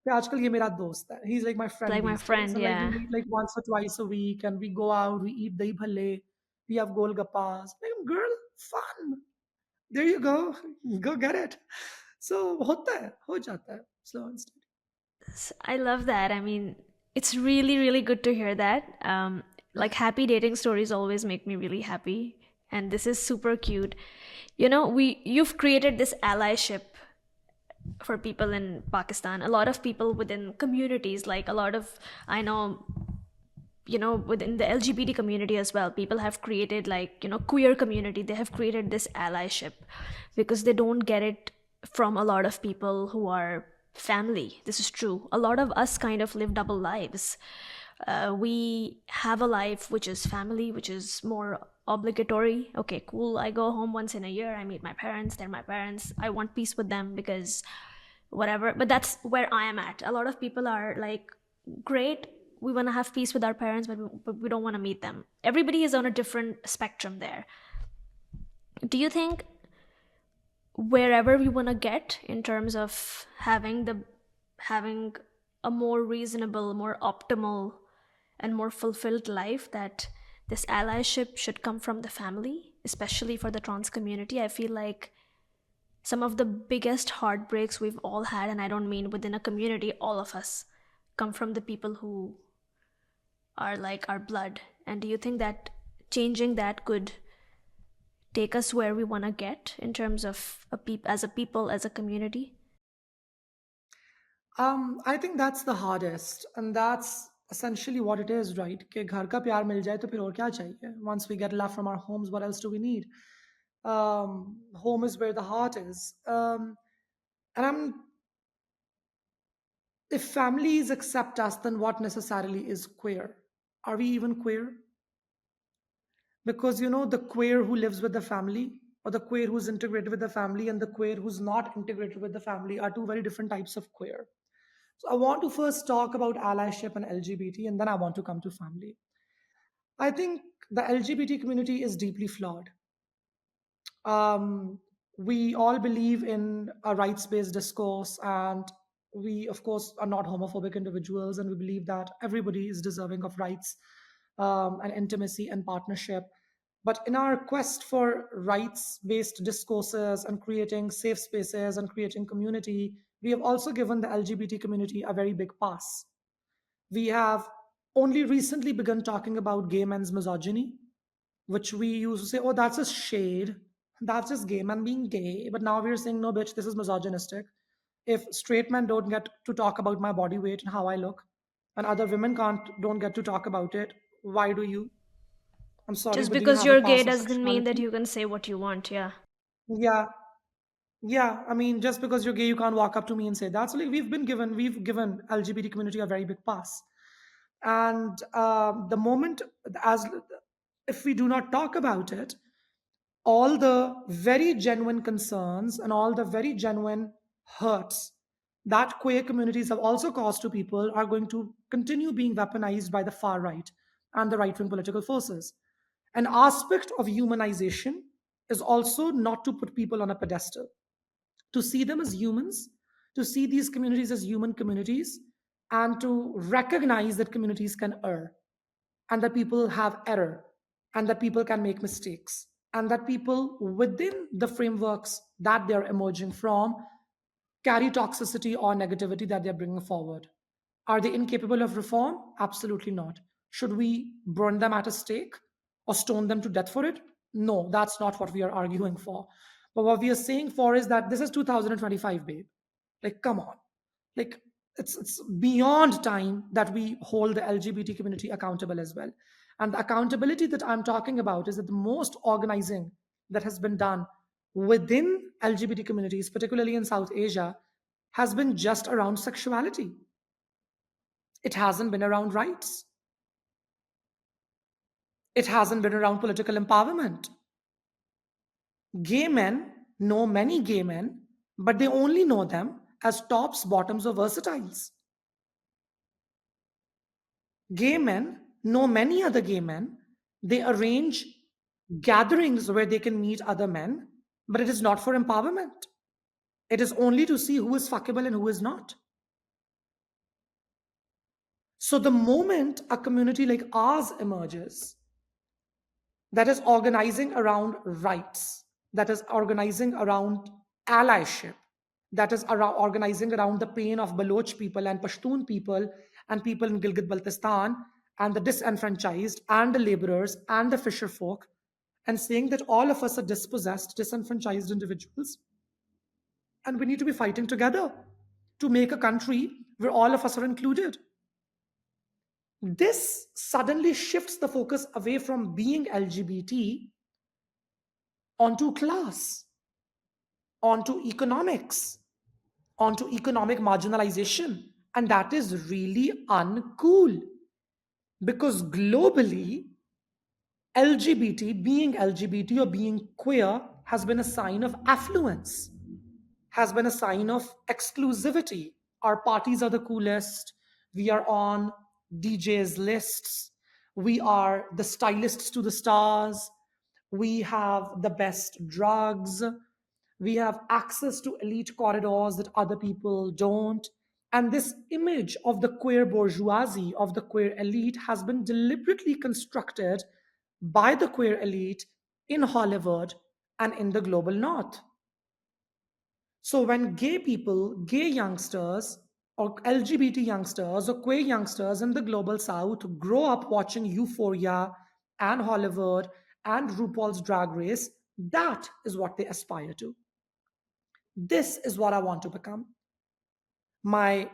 Yeah, आजकल ये मेरा दोस्त है. He's like my friend Like my these days. friend, And like we yeah. meet like once or twice a week and we go out, we eat dahi bhalle, we have golgappas. Like, girl, fun. There you go. Go get it. So होता है, हो जाता है, slow and steady. I love that. I mean, it's really, really good to hear that. Like happy dating stories always make me really happy, and this is super cute. You know, you've created this allyship for people in Pakistan. A lot of people within communities, like a lot of, I know, within the LGBT community as well, people have created, like, queer community, they have created this allyship because they don't get it from a lot of people who are family. This is true. A lot of us kind of live double lives. We have a life which is family, which is more obligatory. Okay, cool, I go home once in a year, I meet my parents, they're my parents, I want peace with them because whatever. But that's where I am at. A lot of people are like, great, we want to have peace with our parents, but we don't want to meet them. Everybody is on a different spectrum there. Do you think wherever we want to get in terms of having a more reasonable, more optimal, and more fulfilled life, that this allyship should come from the family, especially for the trans community? I feel like some of the biggest heartbreaks we've all had, and I don't mean within a community, all of us, come from the people who are like our blood. And do you think that changing that could take us where we want to get in terms of as a people, as a community? I think that's the hardest, and that's essentially what it is, right? कि घर का प्यार मिल जाए तो फिर और क्या चाहिए? Once we get love from our homes, what else do we need? Home is where the heart is. And if families accept us, then what necessarily is queer? Are we even queer? Because the queer who lives with the family, or the queer who's integrated with the family, and the queer who's not integrated with the family are two very different types of queer. So I want to first talk about allyship and LGBT, and then I want to come to family. I think the LGBT community is deeply flawed. Um, we all believe in a rights based discourse, and we, of course, are not homophobic individuals, and we believe that everybody is deserving of rights and intimacy and partnership. But in our quest for rights based discourses and creating safe spaces and creating community, we have also given the LGBT community a very big pass. We have only recently begun talking about gay men's misogyny. which we used to say, oh, that's a shade. That's just gay man being gay. But now we're saying, no, bitch, this is misogynistic. If straight men don't get to talk about my body weight and how I look, and other women don't get to talk about it, why do you? I'm sorry, Just but do you because have a you're pass gay of doesn't mean that sexuality? you can say what you want. Yeah. Yeah, yeah. I mean, just because you're gay, you can't walk up to me and say that. So like, we've given LGBT community a very big pass. And the moment, as if we do not talk about it, all the very genuine concerns and all the very genuine hurts that queer communities have also caused to people are going to continue being weaponized by the far right and the right wing political forces. An aspect of humanization is also not to put people on a pedestal, to see them as humans, to see these communities as human communities, and to recognize that communities can err, and that people have error, and that people can make mistakes, and that people within the frameworks that they're emerging from carry toxicity or negativity that they're bringing forward. Are they incapable of reform? Absolutely not. Should we burn them at a stake or stone them to death for it? No, that's not what we are arguing for. But what we are saying for is that this is 2025, babe. Like, come on. Like, it's beyond time that we hold the LGBT community accountable as well. And the accountability that I'm talking about is that the most organizing that has been done within LGBT communities, particularly in South Asia, has been just around sexuality. It hasn't been around rights. It hasn't been around political empowerment. Gay men know many gay men, but they only know them as tops, bottoms, or versatiles. Gay men know many other gay men. They arrange gatherings where they can meet other men, but it is not for empowerment. It is only to see who is fuckable and who is not. So the moment a community like ours emerges, that is organizing around rights, that is organizing around allyship, that is organizing around the pain of Baloch people and Pashtun people and people in Gilgit Baltistan and the disenfranchised and the laborers and the fisher folk, and saying that all of us are dispossessed, disenfranchised individuals, and we need to be fighting together to make a country where all of us are included. This suddenly shifts the focus away from being LGBT onto class, onto economics, onto economic marginalization. And that is really uncool because globally, LGBT or being queer has been a sign of affluence, has been a sign of exclusivity. Our parties are the coolest. We are on DJs' lists. We are the stylists to the stars. We have the best drugs. We have access to elite corridors that other people don't. And this image of the queer bourgeoisie, of the queer elite, has been deliberately constructed by the queer elite in Hollywood and in the global north. So when gay people, gay youngsters, or LGBT youngsters, or queer youngsters in the global south grow up watching Euphoria and Hollywood and RuPaul's Drag Race, that is what they aspire to. This is what I want to become. My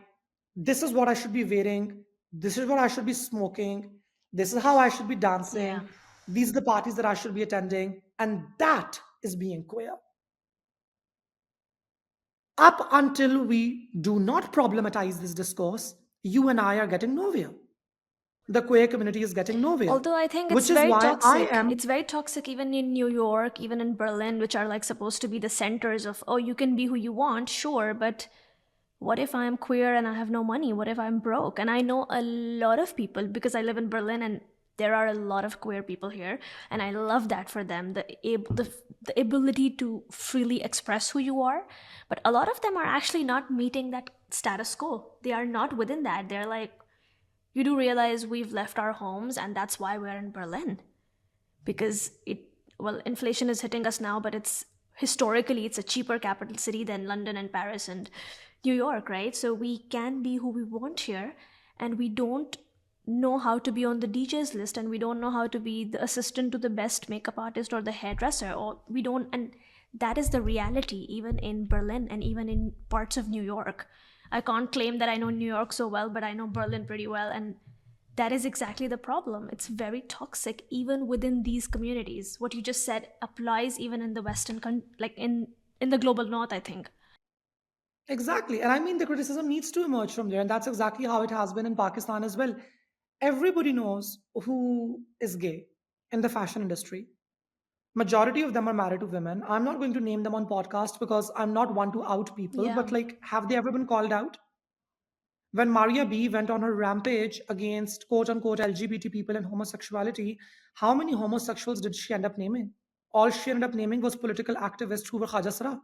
this is what I should be wearing. This is what I should be smoking. This is how I should be Yeah. dancing. These are the parties that I should be attending. And that is being queer. Up until we do not problematize this discourse, you and I are getting nowhere. The queer community is getting nowhere, Although I think it's which is very why I toxic. am. It's very toxic even in New York, even in Berlin, which are like supposed to be the centers of, oh, you can be who you want, sure, but what if I'm queer and I have no money? What if I'm broke? And I know a lot of people because I live in Berlin and there are a lot of queer people here, and I love that for them, the ability to freely express who you are. But a lot of them are actually not meeting that status quo. They are not within that. They're like, you do realize we've left our homes and that's why we're in Berlin, because inflation is hitting us now, but it's historically it's a cheaper capital city than London and Paris and New York, right? So we can be who we want here, and we don't know how to be on the DJ's list, and we don't know how to be the assistant to the best makeup artist or the hairdresser, or we don't. And that is the reality, even in Berlin and even in parts of New York. I can't claim that I know New York so well, but I know Berlin pretty well. And that is exactly the problem. It's very toxic, even within these communities. What you just said applies even in the Western, like in the global North, I think. Exactly. And I mean, the criticism needs to emerge from there. And that's exactly how it has been in Pakistan as well. Everybody knows who is gay in the fashion industry. Majority of them are married to women. I'm not going to name them on podcast because I'm not one to out people, Yeah. but like, have they ever been called out? When Maria B went on her rampage against quote unquote LGBT people and homosexuality, how many homosexuals did she end up naming? All she ended up naming was political activists who were Khajasra.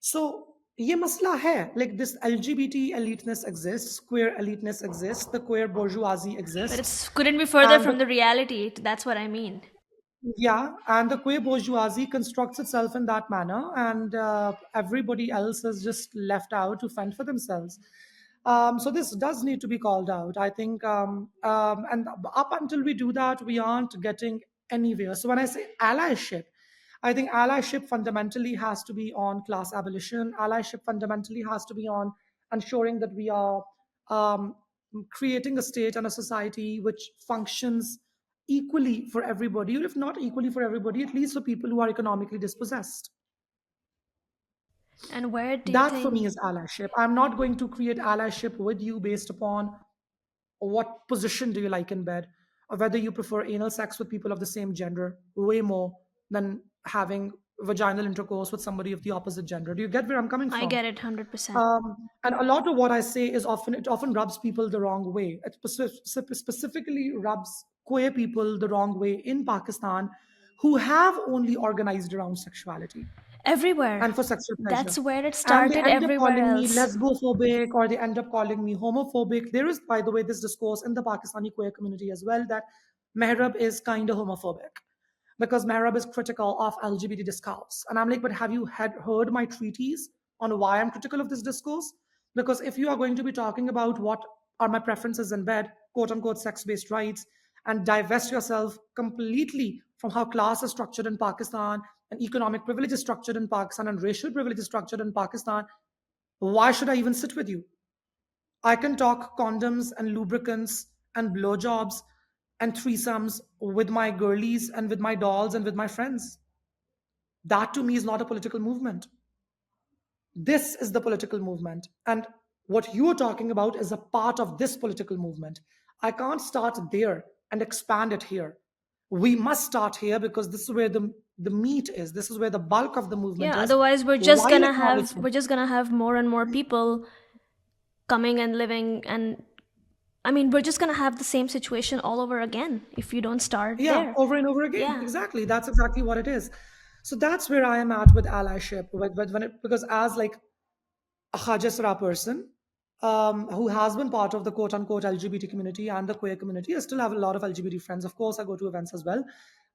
So ये मसला है, like this LGBT eliteness exists, queer eliteness exists, the queer bourgeoisie But exists, it couldn't be further and the from the reality. That's what I mean. yeah, and the queer bourgeoisie constructs itself in that manner, and everybody else is just left out to fend for themselves. So this does need to be called out, I think. And up until we do that, we aren't getting anywhere. So when I say allyship, I think allyship fundamentally has to be on class abolition. Allyship fundamentally has to be on ensuring that we are um, creating a state and a society which functions equally for everybody, or if not equally for everybody, at least for people who are economically dispossessed. And where do you That for think? me is allyship. I'm not going to create allyship with you based upon what position do you like in bed, or whether you prefer anal sex with people of the same gender way more than having vaginal intercourse with somebody of the opposite gender. Do you get where I'm coming I from? get it 100%. And a lot of what I say is often rubs people the wrong way. It specifically rubs queer people the wrong way in Pakistan, who have only organized around sexuality Everywhere. and for sexual pleasure. That's where it And they started end up everywhere calling me else. lesbophobic, or they end up calling me homophobic. There is, by the way, this discourse in the Pakistani queer community as well that Mehrub is kind of homophobic because Mehrub is critical of LGBT discourse. And I'm like, but have you heard my treatise on why I'm critical of this discourse? Because if you are going to be talking about what are my preferences in bed, quote unquote sex based rights, and divest yourself completely from how class is structured in Pakistan, and economic privilege is structured in Pakistan, and racial privilege is structured in Pakistan, why should I even sit with you? I can talk condoms and lubricants and blowjobs and threesomes with my girlies and with my dolls and with my friends. That to me is not a political movement. This is the political movement. And what you're talking about is a part of this political movement. I can't start there and expand it here. We must start here because this is where the meat is. This is where the bulk of the movement Yeah, is, otherwise while acknowledging. we're just gonna have more and more people coming and living, and I mean we're just gonna have the same situation all over again if you don't start Yeah, there. over and over again. Yeah. Exactly. That's exactly what it is. So that's where I am at with allyship. When it, because as like a Hajasra person who has been part of the quote unquote LGBT community and the queer community, I still have a lot of LGBT friends. Of course, I go to events as well.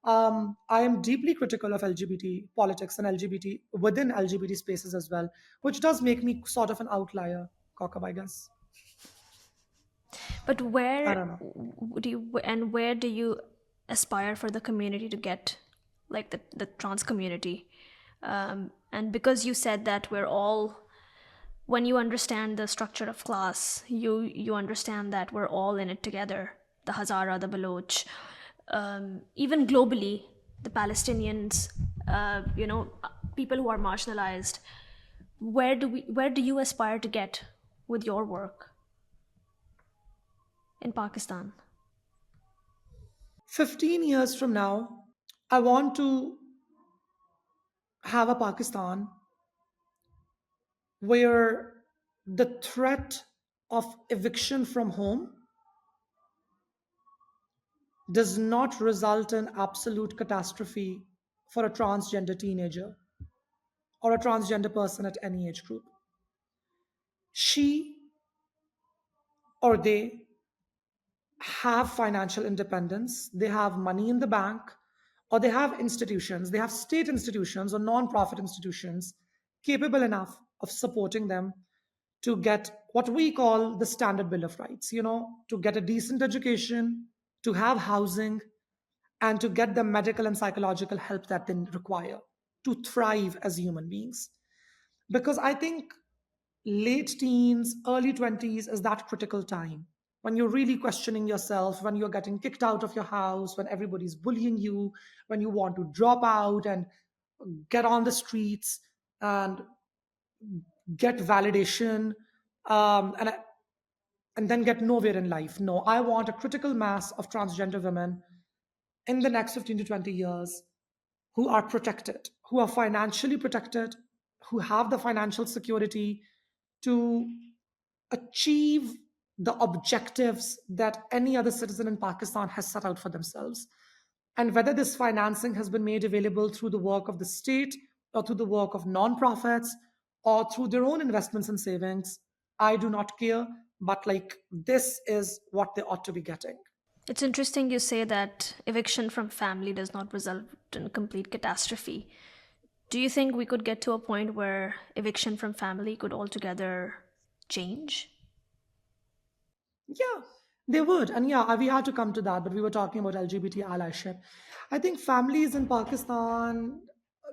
I am deeply critical of LGBT politics and LGBT within LGBT spaces as well, which does make me sort of an outlier, Koko, I guess. But I where don't know. do you, and where do you aspire for the community to get, like the trans community? And because you said that we're all, when you understand the structure of class, you understand that we're all in it together. The Hazara, the Baloch, even globally, the Palestinians, people who are marginalized. Where do you aspire to get with your work in Pakistan? 15 years from now, I want to have a Pakistan where the threat of eviction from home does not result in absolute catastrophe for a transgender teenager or a transgender person at any age group. She or they have financial independence, they have money in the bank, or they have institutions, they have state institutions or non profit institutions capable enough of supporting them to get what we call the standard bill of rights, to get a decent education, to have housing, and to get the medical and psychological help that they require to thrive as human beings. Because I think late teens, early 20s is that critical time when you're really questioning yourself, when you're getting kicked out of your house, when everybody's bullying you, when you want to drop out and get on the streets and get validation, and then get nowhere in life. No, I want a critical mass of transgender women in the next 15 to 20 years who are protected, who are financially protected, who have the financial security to achieve the objectives that any other citizen in Pakistan has set out for themselves. And whether this financing has been made available through the work of the state or through the work of non-profits or through their own investments and savings, I do not care. But like, this is what they ought to be getting. It's interesting you say that eviction from family does not result in complete catastrophe. Do you think we could get to a point where eviction from family could altogether change? Yeah, they would. And yeah, we had to come to that, but we were talking about LGBT allyship. I think families in Pakistan,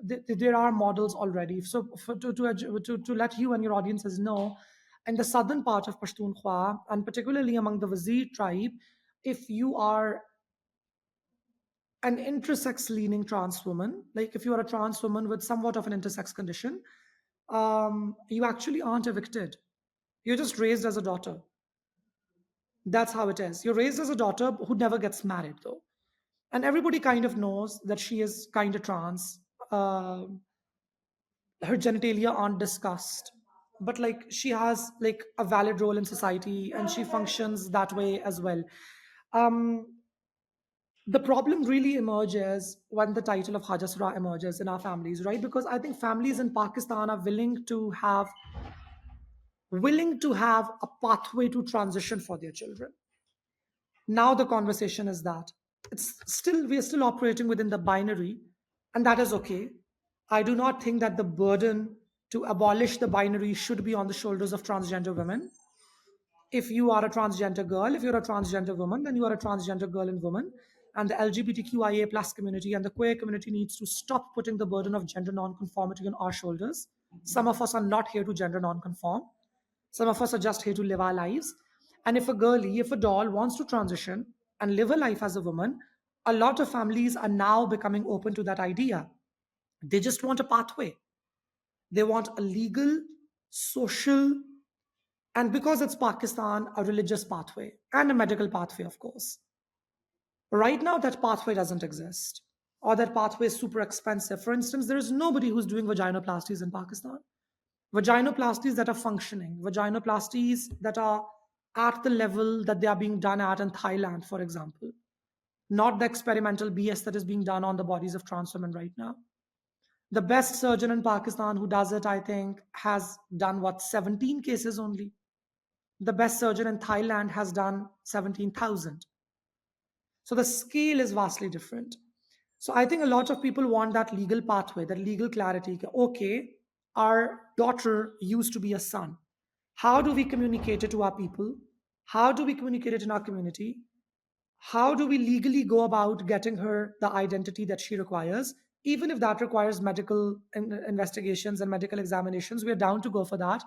there are models already. So to let you and your audiences know, in the southern part of Pashtunkhwa, and particularly among the Wazir tribe, if you are an intersex leaning trans woman, like if you are a trans woman with somewhat of an intersex condition, you actually aren't evicted. You're just raised as a daughter. That's how it is. You're raised as a daughter who never gets married, though. And everybody kind of knows that she is kind of trans. Her genitalia aren't discussed, but like she has like a valid role in society and she functions that way as well. Um, the problem really emerges when the title of Hajasra emerges in our families, right? Because I think families in Pakistan are willing to have a pathway to transition for their children. Now the conversation is that we're still operating within the binary, and that is okay. I do not think that the burden to abolish the binary should be on the shoulders of transgender women. If you are a transgender girl, if you're a transgender woman, then you are a transgender girl and woman. And the LGBTQIA plus community and the queer community needs to stop putting the burden of gender nonconformity on our shoulders. Some of us are not here to gender nonconform. Some of us are just here to live our lives. And if a doll wants to transition and live a life as a woman, a lot of families are now becoming open to that idea. They just want a pathway. They want a legal, social, and because it's Pakistan, a religious pathway and a medical pathway, of course. Right now, that pathway doesn't exist, or that pathway is super expensive. For instance, there is nobody who's doing vaginoplasties in Pakistan. Vaginoplasties that are functioning, vaginoplasties that are at the level that they are being done at in Thailand, for example, not the experimental BS that is being done on the bodies of trans women right now. The best surgeon in Pakistan who does it, I think, has done what, 17 cases only. The best surgeon in Thailand has done 17,000. So the scale is vastly different. So I think a lot of people want that legal pathway, that legal clarity. Okay, our daughter used to be a son. How do we communicate it to our people? How do we communicate it in our community? How do we legally go about getting her the identity that she requires? Even if that requires medical investigations and medical examinations, we're down to go for that.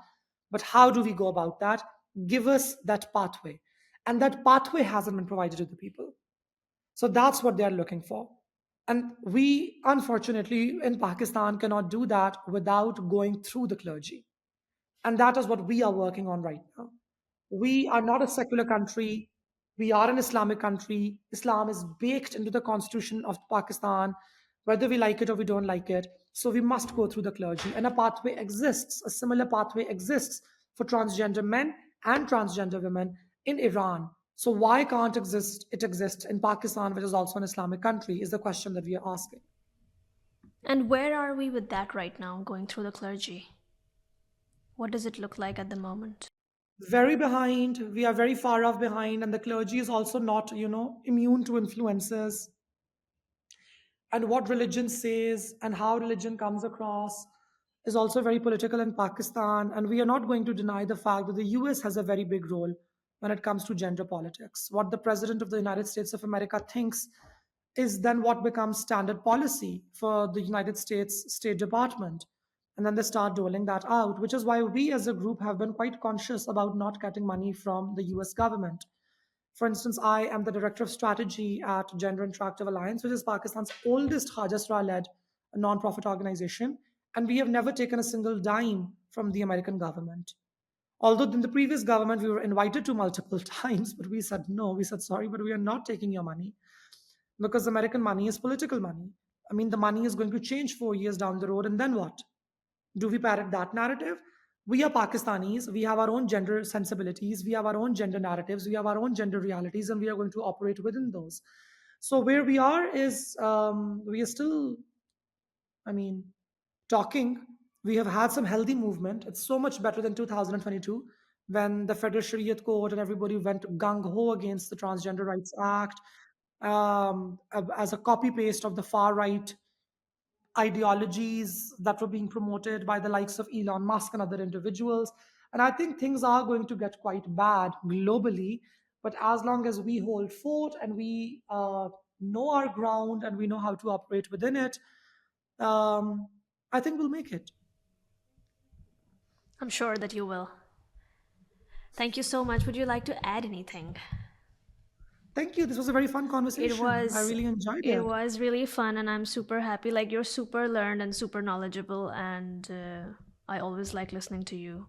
But how do we go about that? Give us that pathway. And that pathway hasn't been provided to the people. So that's what they're looking for. And we, unfortunately, in Pakistan cannot do that without going through the clergy. And that is what we are working on right now. We are not a secular country. We are an Islamic country. Islam is baked into the constitution of Pakistan, whether we like it or we don't like it. So we must go through the clergy. And a pathway exists, a similar pathway exists for transgender men and transgender women in Iran. So why can't it exist in Pakistan, which is also an Islamic country, is the question that we are asking. And where are we with that right now, going through the clergy? What does it look like at the moment? Very behind. We are very far off behind, and the clergy is also not, immune to influences and what religion says and how religion comes across. is also very political in Pakistan, and we are not going to deny the fact that the US has a very big role when it comes to gender politics. What the President of the United States of America thinks is then what becomes standard policy for the United States State Department. And then they start doling that out, which is why we as a group have been quite conscious about not getting money from the US government. For instance, I am the director of strategy at Gender Interactive Alliance, which is Pakistan's oldest Hajasra led nonprofit organization. And we have never taken a single dime from the American government. Although in the previous government, we were invited to multiple times, but we said no. We said, sorry, but we are not taking your money because American money is political money. I mean, the money is going to change 4 years down the road, and then what? Do we parrot that narrative? We are Pakistanis. We have our own gender sensibilities. We have our own gender narratives. We have our own gender realities, and we are going to operate within those. So where we are is we are still, I mean, talking. We have had some healthy movement. It's so much better than 2022 when the Federal Shariat Court and everybody went gung ho against the Transgender Rights Act as a copy paste of the far right ideologies that were being promoted by the likes of Elon Musk and other individuals. And I think things are going to get quite bad globally. But as long as we hold fort and we know our ground and we know how to operate within it, um, I think we'll make it. I'm sure that you will. Thank you so much. Would you like to add anything? Thank you. This was a very fun It conversation. I was really enjoyed it it. was really fun, and I'm super happy. Like, you're super learned and super knowledgeable, and I always like listening to you.